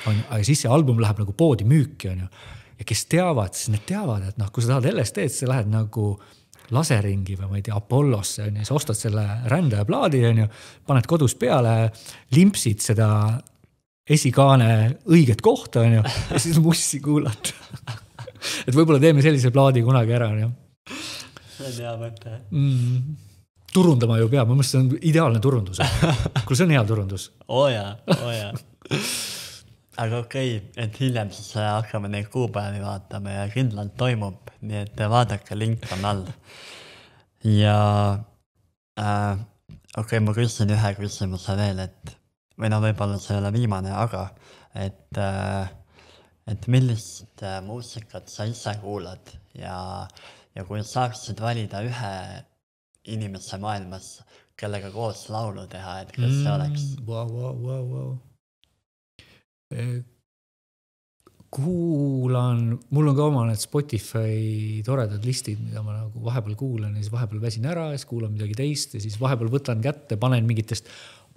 aga siis see album läheb nagu poodi müüki, on ju. Ja kes teavad, siis need teavad, et kui sa tahad LSD-d, sa lähed nagu laseringi või ma ei tea, Apollosse, on ju, sa ostad selle rändaja plaadi, on ju, paned kodus peale, limpsid seda esikaane õiget kohta, on ju, ja siis mussi kuulad. Et võib-olla teeme sellise plaadi kunagi ära, on ju. See on hea mõte. Turundama ju peab, ma mõtlen, see on ideaalne turundus. Kui see on hea turundus. Oja. Aga okei, et hiljem siis hakkame neid kuupäevi vaatama ja kindlalt toimub, nii et vaadake, link on all. Ja okei, ma küsin ühe küsimuse veel, või võib-olla see ei ole viimane, aga et millist muusikat sa ise kuulad ja kui saaksid valida ühe inimese maailmas, kellega koos laulu teha, et kes see oleks? Wow. Kuulan, mul on ka oma need Spotify toredad listid, mida ma nagu vahepeal kuulan ja siis vahepeal väsin ära ja siis kuulan midagi teist ja siis vahepeal võtan kätte, panen mingitest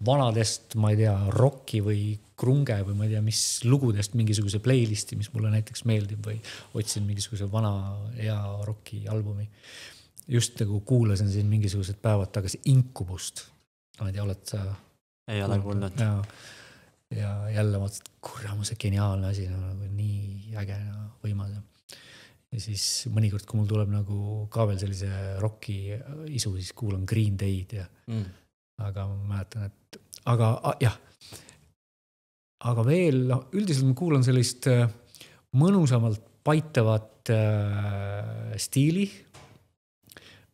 vanadest, ma ei tea, rocki või krunge või ma ei tea, mis lugudest mingisuguse playlisti, mis mulle näiteks meeldib või otsin mingisuguse vana hea rocki albumi. just nagu kuulasin siin mingisugused päevad tagasi Incubust. Ma ei tea, oled sa... Ei ole kuulnud. Ja jälle mõtlesin, kurjama see geniaalne asi, nagu nii äge ja võimas. Ja siis mõnikord, kui mul tuleb nagu ka veel sellise rocki isu, siis kuulan Green Day'd ja aga ma mäletan, et aga veel, üldiselt ma kuulan sellist mõnusamalt paitavat stiili,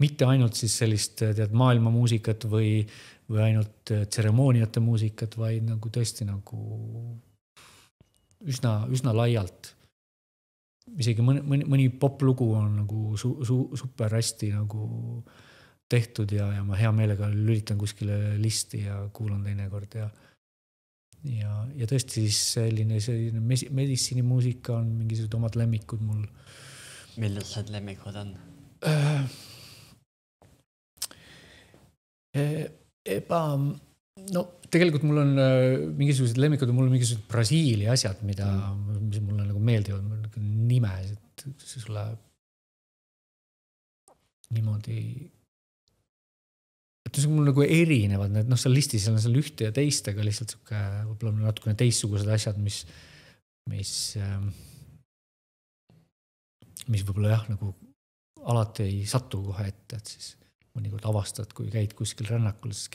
mitte ainult siis sellist maailma muusikat või ainult tseremooniate muusikat, vaid nagu tõesti nagu üsna laialt. Isegi mõni poplugu on nagu super hästi nagu tehtud ja ma hea meelega lülitan kuskile listi ja kuulan teinekord ja tõesti siis selline meditsiinimuusika on mingisugused omad lemmikud mul. Millised lemmikud on? No tegelikult mul on mingisugused lemmikud, mul on mingisugused Brasiilia asjad, mis mulle nagu meeldivad, mul on nimes, et see sulle niimoodi, et see mul nagu erinevad, need seal listis on seal ühte ja teist, aga lihtsalt võib-olla natukene teistsugused asjad, mis võib-olla jah, nagu alati ei satu kohe ette, et siis mõnikord avastad, kui käid kuskil rännakul, siis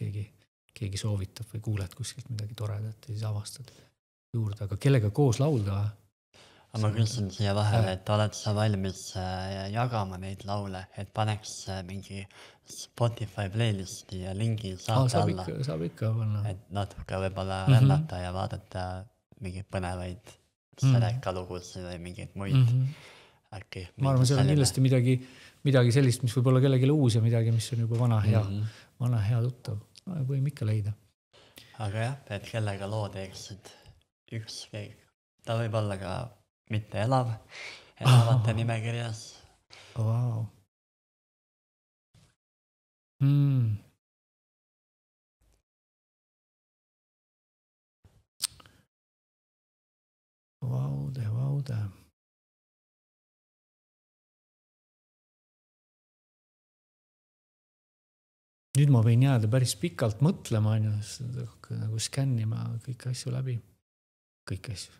keegi soovitab või kuuled kuskilt midagi toredat ja siis avastad juurde, aga kellega koos laulda? Aga ma küsin siia vahele, et oled sa valmis jagama neid laule, et paneks mingi Spotify playlisti ja lingi saate alla. Saab ikka panna. Et natuke võib-olla rännata ja vaadata mingeid põnevaid selekalugusid või mingeid muid äkki. Ma arvan, see on kindlasti midagi sellist, mis võib olla kellelegi uus ja midagi, mis on juba vana hea tuttav. Võime ikka leida. Aga jah, et kellega loo teeksid üks keegi. Ta võib olla ka mitte elavate nimekirjas. Vau. Vaude. Nüüd ma võin jääda päris pikalt mõtlema, nagu skännima kõiki asju läbi. Kõiki asju.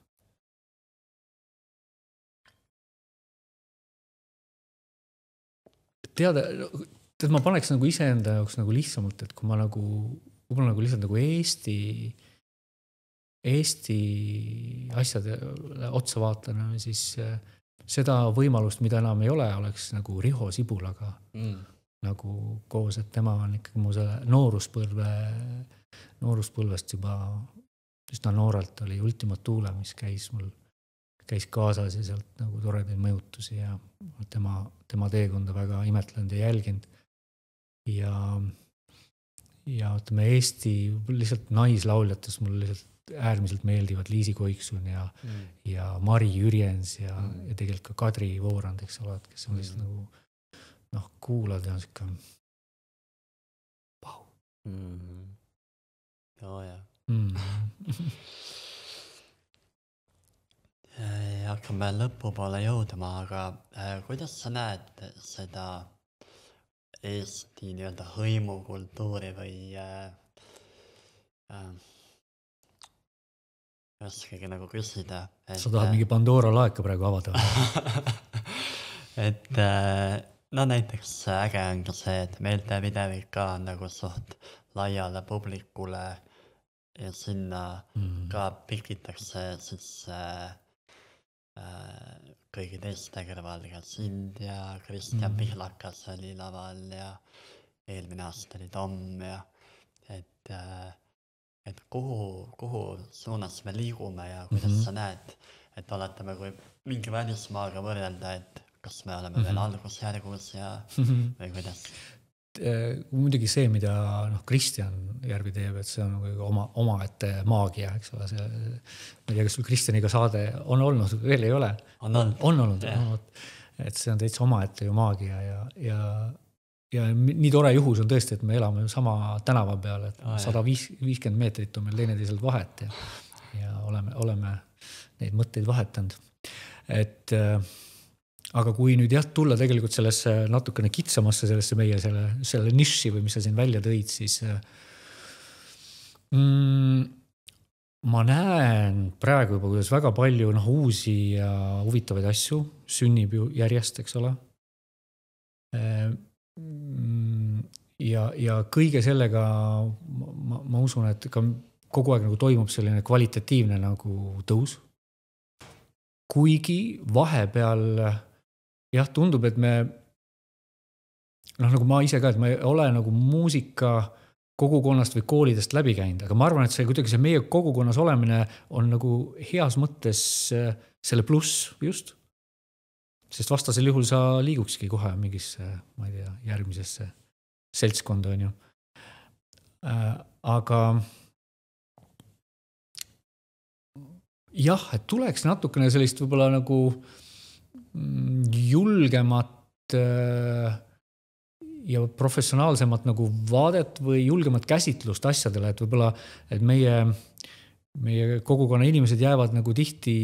Teada, ma paneks nagu iseenda jaoks nagu lihtsamalt, et kui ma nagu lihtsalt nagu Eesti asjade otsa vaatan, siis seda võimalust, mida enam ei ole, oleks nagu Riho Sibulaga nagu koos, et tema on ikkagi mu selle nooruspõlvest juba üsna noorelt oli Ultima Thule, mis käis kaasas ja sealt nagu toredaid mõjutusi ja tema teekonda väga imetlenud ja jälginud. Ja ütleme Eesti lihtsalt naislauljatest mul lihtsalt äärmiselt meeldivad Liisi Koiksun ja Mari Jürjens ja tegelikult ka Kadri Voorand, eks ole, kes on lihtsalt nagu kuulad ja on siuke vau. Joo, ja. Hakkame lõpupoole jõudma, aga kuidas sa näed seda Eesti nii-öelda hõimukultuuri või raskegi nagu küsida. Sa tahad mingi Pandora laeka praegu avada? Et no näiteks äge on ka see, et meelte videoid ka nagu suht laiale publikule ja sinna ka pikitakse siis kõigi teiste kõrval ka sind ja Kristjan Pihlakas oli laval ja eelmine aasta oli Tom ja et kuhu suunas me liigume ja kuidas sa näed, et oletame kui mingi välismaaga võrrelda, et kas me oleme veel algusjärgus ja või kuidas? Muidugi see, mida Kristjan Järvi teeb, et see on omaette maagia, eks ole. Ma ei tea, kas sul Kristjaniga saade on olnud, veel ei ole. On olnud. Et see on täitsa omaette ju maagia ja nii tore juhus on tõesti, et me elame sama tänava peal, et 150 meetrit on meil teineteiselt vahet ja oleme neid mõtteid vahetanud. aga kui nüüd jah, tulla tegelikult sellesse natukene kitsamasse sellesse meie selle niši või mis sa siin välja tõid, siis ma näen praegu juba, kuidas väga palju uusi ja huvitavaid asju sünnib ju järjest, eks ole. Ja kõige sellega ma usun, et ka kogu aeg nagu toimub selline kvalitatiivne nagu tõus. Kuigi vahepeal jah, tundub, et me nagu ma ise ka, et ma ei ole nagu muusika kogukonnast või koolidest läbi käinud, aga ma arvan, et see kuidagi see meie kogukonnas olemine on nagu heas mõttes selle pluss just. Sest vastasel juhul sa liigukski kohe mingisse, ma ei tea, järgmisesse seltskonda on ju. Aga jah, et tuleks natukene sellist võib-olla nagu julgemat ja professionaalsemat nagu vaadet või julgemat käsitlust asjadele, et võib-olla, et meie kogukonna inimesed jäävad nagu tihti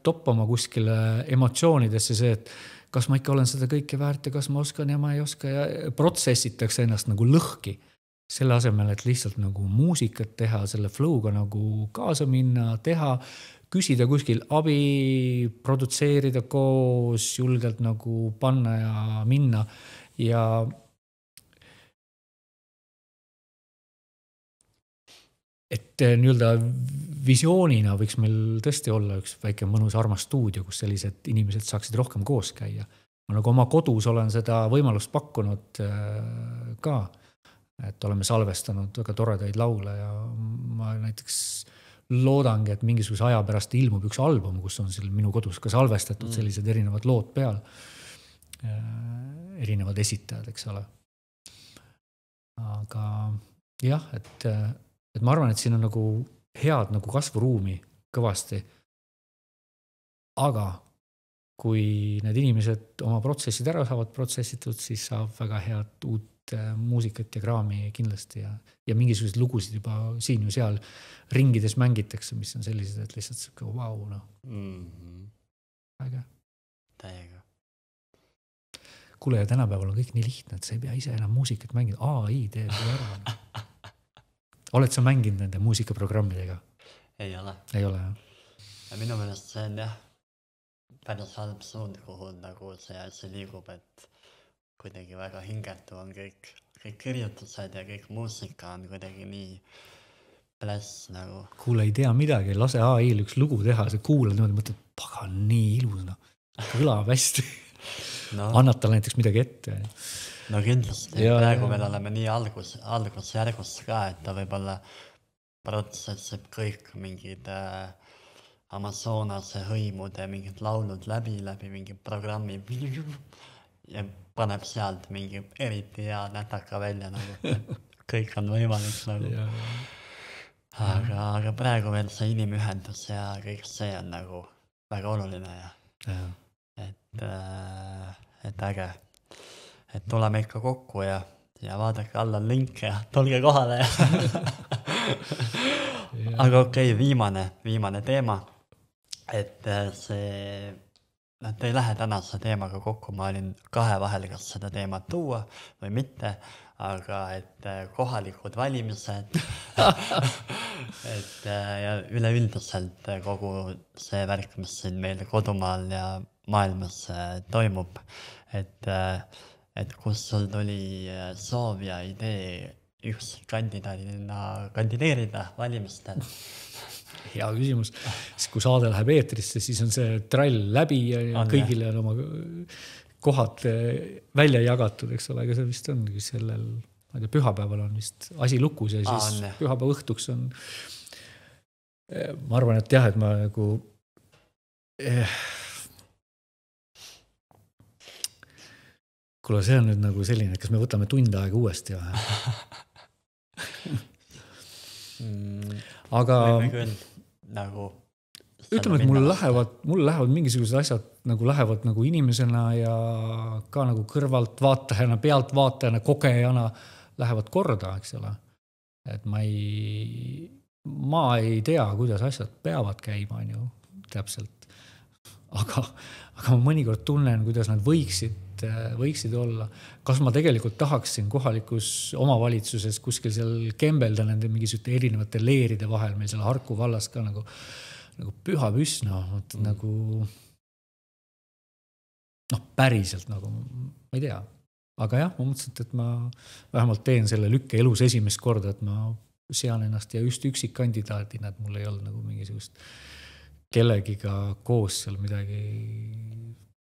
toppama kuskile emotsioonidesse see, et kas ma ikka olen seda kõike väärt ja kas ma oskan ja ma ei oska ja protsessitakse ennast nagu lõhki. Selle asemel, et lihtsalt nagu muusikat teha, selle flow'ga nagu kaasa minna, teha, küsida kuskil abi, produtseerida koos, julgelt nagu panna ja minna ja et nii-öelda visioonina võiks meil tõesti olla üks väike mõnus armas stuudio, kus sellised inimesed saaksid rohkem koos käia. Ma nagu oma kodus olen seda võimalust pakkunud ka, et oleme salvestanud väga toredaid laule ja ma näiteks loodangi, et mingisuguse aja pärast ilmub üks album, kus on minu kodus ka salvestatud sellised erinevad lood peal, erinevad esitajad, eks ole. Aga jah, et ma arvan, et siin on nagu head nagu kasvuruumi kõvasti. Aga kui need inimesed oma protsessid ära saavad protsessitud, siis saab väga head uut muusikat ja kraami kindlasti ja mingisugused lugusid juba siin ju seal ringides mängitakse, mis on sellised, et lihtsalt siuke vau, noh. Äge. Täiega. Kuule, ja tänapäeval on kõik nii lihtne, et sa ei pea ise enam muusikat mängida. AI teeb ära. Oled sa mänginud nende muusikaprogrammidega? Ei ole. Ei ole, jah. Ja minu meelest see on jah, päris halb suund, kuhu nagu see asi liigub, et kuidagi väga hingetu on kõik kirjutused ja kõik muusika on kuidagi nii pläss nagu. Kuule, ei tea midagi, lase AI-l üks lugu teha, see kuulad niimoodi, mõtled, pagan nii ilus, no. Kõlab hästi. No. Annad tal näiteks midagi ette. No kindlasti, praegu meil oleme nii algusjärgus ka, et ta võib-olla protsessib kõik mingid Amazonase hõimude mingid laulud läbi mingi programmi ja paneb sealt mingi eriti hea nätaka välja nagu, kõik on võimalik nagu. Aga praegu veel see inimühendus ja kõik see on nagu väga oluline ja et äge. Et tuleme ikka kokku ja vaadake alla link ja tulge kohale ja aga okei, viimane teema, et see nad ei lähe tänase teemaga kokku, ma olin kahe vahel, kas seda teemat tuua või mitte, aga et kohalikud valimised et ja üleüldiselt kogu see värk, mis siin meil kodumaal ja maailmas toimub, et kus sul tuli soov ja idee üks kandidaadina kandideerida valimistel? Hea küsimus. Kui saade läheb eetrisse, siis on see trall läbi ja kõigile on oma kohad välja jagatud, eks ole, aga see vist ongi sellel, ma ei tea, pühapäeval on vist asi lukus ja siis pühapäeva õhtuks on, ma arvan, et jah, et ma nagu kuule, see on nüüd nagu selline, kas me võtame tund aega uuesti või? Aga nagu ütleme, et mul lähevad mingisugused asjad nagu lähevad nagu inimesena ja ka nagu kõrvalt vaatajana, pealt vaatajana, kogejana lähevad korda, eks ole. Et ma ei tea, kuidas asjad peavad käima, on ju, täpselt. aga ma mõnikord tunnen, kuidas nad võiksid olla. Kas ma tegelikult tahaksin kohalikus omavalitsuses kuskil seal kembelda nende mingisugute erinevate leeride vahel, meil seal Harku vallas ka nagu püha püsna, nagu päriselt nagu, ma ei tea. Aga jah, ma mõtlesin, et ma vähemalt teen selle lükke elus esimest korda, et ma sean ennast ja just üksik kandidaadina, et mul ei olnud nagu mingisugust kellegiga koos seal midagi.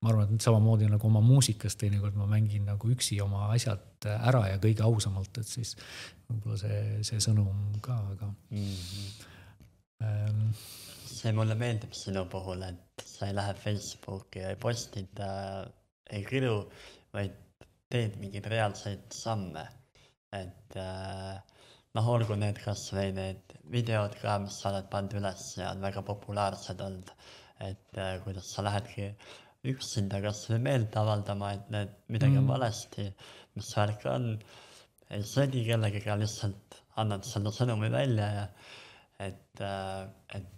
Ma arvan, et samamoodi nagu oma muusikas teinekord ma mängin nagu üksi oma asjad ära ja kõige ausamalt, et siis võib-olla see sõnum ka, aga see mulle meeldib sinu puhul, et sa ei lähe Facebooki ja ei postida, ei kiru, vaid teed mingeid reaalseid samme. Et olgu need kas või need videod ka, mis sa oled pannud üles ja on väga populaarsed olnud, et kuidas sa lähedki üksinda kas või meelt avaldama, et need midagi on valesti, mis värk on, ei sõdi kellegiga, lihtsalt annad selle sõnumi välja ja et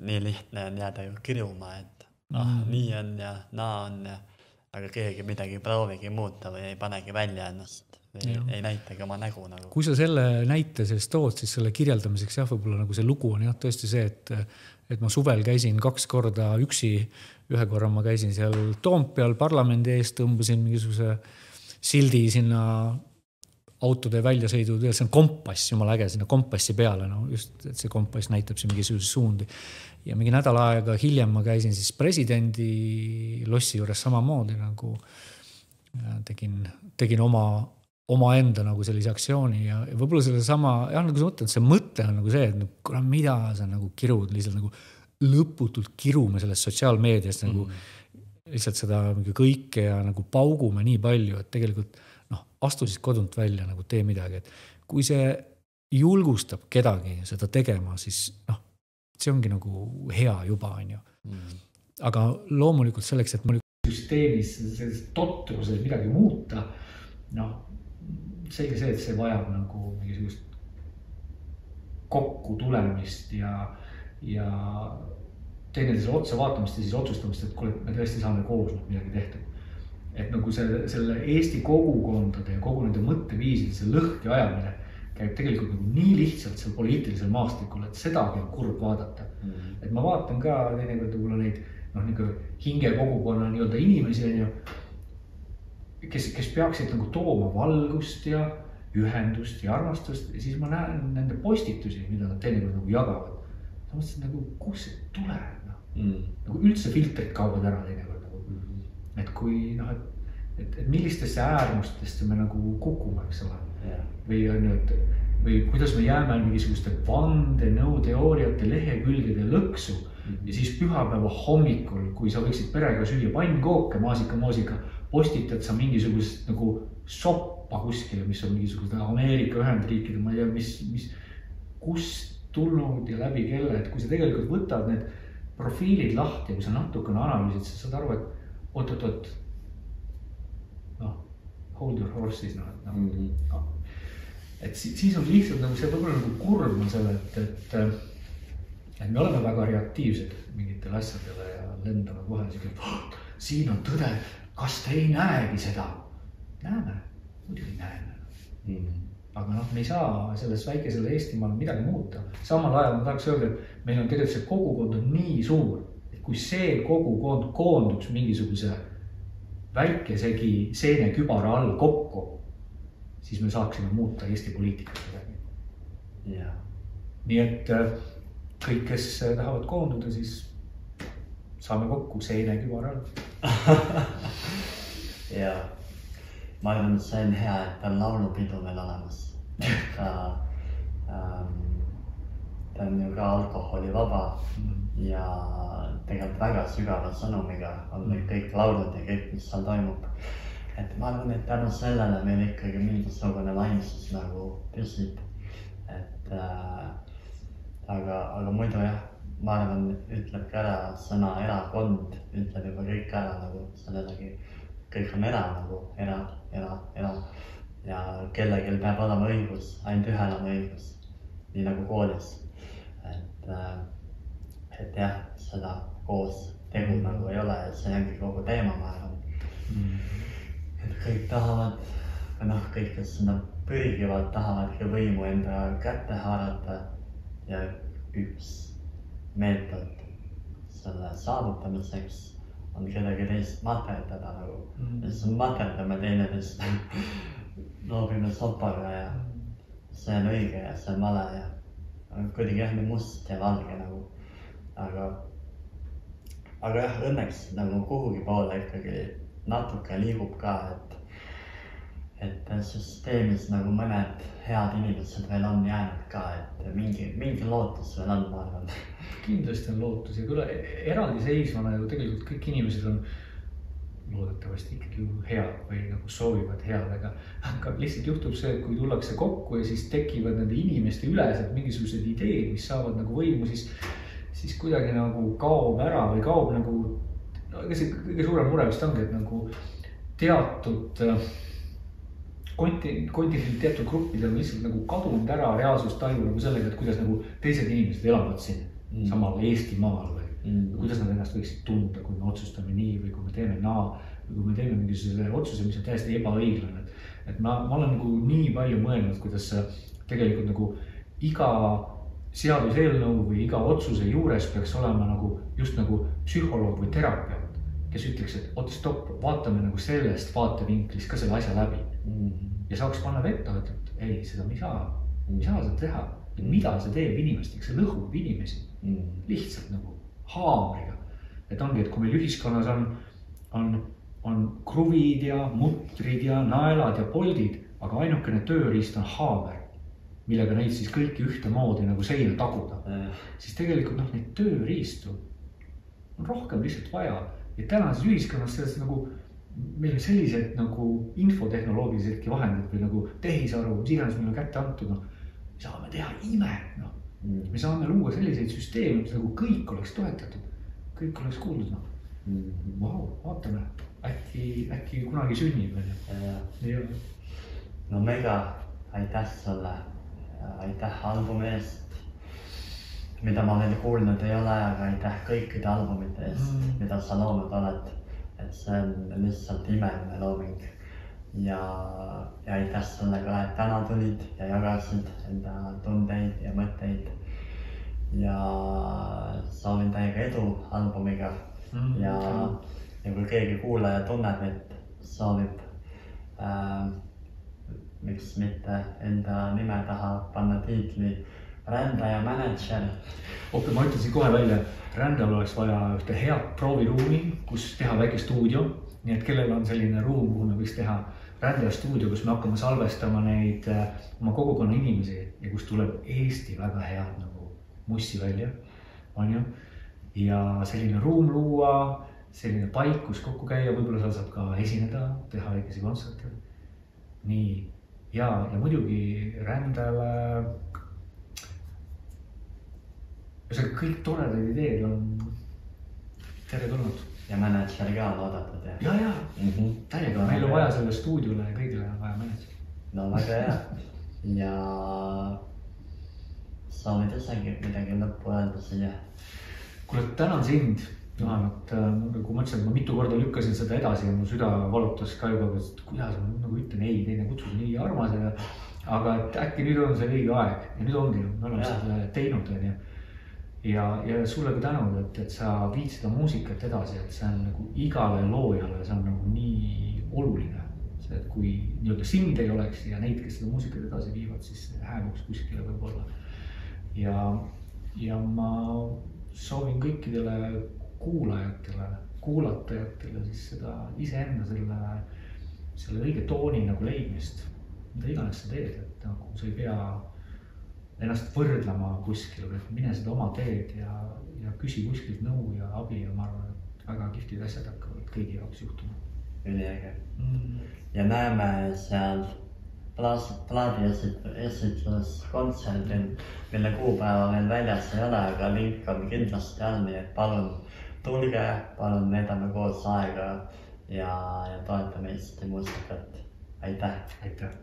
nii lihtne on jääda ju kirjuma, et nii on ja naa on ja aga keegi midagi proovigi muuta või ei panegi välja ennast või ei näitagi oma nägu nagu. Kui sa selle näite sellest tood, siis selle kirjeldamiseks võib-olla nagu see lugu on tõesti see, et ma suvel käisin 2 korda üksi, ühe korra ma käisin seal Toompeal parlamendi ees, tõmbasin mingisuguse sildi sinna autode väljasõidud, see on kompass, jumala äge, sinna kompassi peale, just, et see kompass näitab siin mingisuguse suundi. Ja mingi nädal aega hiljem ma käisin siis presidendi lossi juures samamoodi nagu tegin oma enda nagu sellise aktsiooni ja võib-olla selle sama, nagu sa mõtled, see mõte on nagu see, et mida sa nagu kirud, lihtsalt nagu lõputult kirume sellest sotsiaalmeediast nagu lihtsalt seda kõike ja nagu paugume nii palju, et tegelikult astu siis kodunt välja, nagu tee midagi, et kui see julgustab kedagi seda tegema, siis see ongi nagu hea juba, on ju. Aga loomulikult selleks, et ma süsteemis sellist totrusel midagi muuta, selge see, et see vajab nagu mingisugust kokku tulemist ja teineteisele otsa vaatamist ja siis otsustamist, et kuule, me tõesti saame koos midagi tehtud. Et nagu selle Eesti kogukondade ja kogu nende mõtteviisid, see lõhki ajamine käib tegelikult nagu nii lihtsalt seal poliitilisel maastikul, et sedagi on kurb vaadata. Et ma vaatan ka teinekord neid hingekogukonna nii-öelda inimesi, kes peaksid nagu tooma valgust ja ühendust ja armastust ja siis ma näen nende postitusi, mida nad teinekord nagu jagavad. Ma mõtlesin nagu, kus see tuleb? Nagu üldse filtrid kaovad ära teinekord. Et kui, et millistesse äärmustesse me nagu kukume, eks ole. Või kuidas me jääme mingisuguste vande, nõuteooriate, lehekülgede lõksu ja siis pühapäeva hommikul, kui sa võiksid perega süüa pannkooke, maasika, postitad sa mingisugust nagu soppa kuskile, mis on mingisugused Ameerika Ühendriikide, ma ei tea, kus tulnud ja läbi kelle, et kui sa tegelikult võtad need profiilid lahti ja kui sa natukene analüüsid, sa saad aru, et oot, hold your horses, et siis on lihtsalt nagu see võib-olla nagu kurb on selle, et me oleme väga reaktiivsed mingitele asjadele ja lendame kohe, siin on tõde, kas te ei näegi seda? Näeme, muidugi näeme. Aga me ei saa selles väikesele Eestimaal midagi muuta. Samal ajal ma tahaks öelda, et meil on tegelikult see kogukond on nii suur, kui see kogukond koonduks mingisuguse väikesegi seenekübara all kokku, siis me saaksime muuta Eesti poliitikat midagi. Nii et kõik, kes tahavad koonduda, siis saame kokku seenekübara all. Ja, ma arvan, et see on hea, et on laulupidu veel olemas. Ta on ju ka alkoholivaba ja tegelikult väga sügava sõnumiga on need kõik laulud ja kõik, mis seal toimub. Et ma arvan, et tänu sellele meil ikkagi mingisugune vaimsus nagu püsib. Et aga muidu jah, ma arvan, ütleb ka ära sõna erakond, ütleb juba kõik ära nagu sellelegi. Kõik on nagu era ja kellegil peab olema õigus, ainult ühel on õigus, nii nagu koolis. Et jah, seda koos tegu nagu ei ole, see ongi kogu teema, ma arvan. Et kõik tahavad, või noh, kõik, kes sinna pürgivad, tahavadki võimu enda kätte haarata ja üks meetod selle saavutamiseks on kedagi teist materdada nagu. Siis materdame teineteist, loobime sopaga ja see on õige ja see on vale ja kuidagi jah, must ja valge nagu. Aga jah, õnneks nagu kuhugi poole ikkagi natuke liigub ka, et süsteemis nagu mõned head inimesed veel on jäänud ka, et mingi lootus veel on, ma arvan. Kindlasti on lootus ja küll eraldiseisvana ju tegelikult kõik inimesed on loodetavasti ikkagi head või nagu soovivad head, aga lihtsalt juhtub see, et kui tullakse kokku ja siis tekivad nende inimeste ülesed mingisugused ideed, mis saavad nagu võimu, siis kuidagi nagu kaob ära või kaob nagu, no ega see kõige suurem mure vist ongi, et nagu teatud kontinendil teatud gruppidel on lihtsalt nagu kadunud ära reaalsustaju nagu sellega, et kuidas nagu teised inimesed elavad siin samal Eestimaal või kuidas nad ennast võiksid tunda, kui me otsustame nii või kui me teeme naa või kui me teeme mingisuguse otsuse, mis on täiesti ebaõiglane. Et ma olen nagu nii palju mõelnud, kuidas tegelikult nagu iga seaduseelnõu või iga otsuse juures peaks olema nagu just nagu psühholoog või terapeut, kes ütleks, et oot stopp, vaatame nagu sellest vaatevinklist ka selle asja läbi. Ja saaks panna vetta, et ei, seda me ei saa seda teha. Mida see teeb inimesteks, see lõhub inimesi lihtsalt nagu haamriga. Et ongi, et kui meil ühiskonnas on kruvid ja mutrid ja naelad ja poldid, aga ainukene tööriist on haamer, millega neid siis kõiki ühtemoodi nagu seina taguda, siis tegelikult neid tööriistu on rohkem lihtsalt vaja. Ja tänases ühiskonnas sellest nagu meil sellised nagu infotehnoloogilisedki vahendid või nagu tehisaru, mis iganes meil on kätte antud, me saame teha imet, me saame luua selliseid süsteeme, mis nagu kõik oleks toetatud, kõik oleks kuuldud, vau, vaatame, äkki kunagi sünnib. No mega aitäh sulle, aitäh albumi eest, mida ma veel kuulnud ei ole, aga aitäh kõikide albumite eest, mida sa loonud oled. Et see on lihtsalt imeline looming ja aitäh sulle ka, et täna tulid ja jagasid enda tundeid ja mõtteid ja soovin täiega edu albumiga ja kui keegi kuulaja tunneb, et soovib miks mitte enda nime taha panna tiitli rändaja manager. Ma ütlesin kohe välja, rändajal oleks vaja ühte head prooviruumi, kus teha väike stuudio, nii et kellel on selline ruum, kuhu me võiks teha rändaja stuudio, kus me hakkame salvestama neid oma kogukonna inimesi ja kus tuleb Eesti väga head nagu mussi välja, on ju. Ja selline ruum luua, selline paik, kus kokku käia, võib-olla seal saab ka esineda, teha väikesi kontserte. Nii, ja muidugi rändajale kõik toredad ideed on tere tulnud. Ja manager ka on oodatud, jah? Ja, täiega. Meil on vaja selle stuudiole ja kõigile on vaja manager. No väga hea. Ja soovid isegi midagi lõppu öelda siia? Kuule, tänan sind, Juhan, et kui mõtlesin, et ma mitu korda lükkasin seda edasi ja mu süda valutas ka juba, et kuidas ma nagu ütlen, ei, teine kutsus nii armas, aga et äkki nüüd on see õige aeg ja nüüd ongi, me oleme seda teinud. Ja sulle ka tänud, et sa viid seda muusikat edasi, et see on nagu igale loojale, see on nagu nii oluline. See, et kui nii-öelda sind ei oleks ja neid, kes seda muusikat edasi viivad, siis hääbuks kuskile võib-olla. Ja ma soovin kõikidele kuulajatele, kuulatajatele siis seda iseenda selle õige tooni nagu leidmist, mida iganes sa teed, et nagu sa ei pea ennast võrdlema kuskil, et mine seda oma teed ja küsi kuskilt nõu ja abi ja ma arvan, et väga kihvtid asjad hakkavad kõigi jaoks juhtuma. Üliäge. Ja näeme seal plaadi esitlus kontserdil, mille kuupäeva veel väljas ei ole, aga link on kindlasti all, nii et palun tulge, palun needame koos aega ja toetame Eesti muusikat. Aitäh! Aitäh!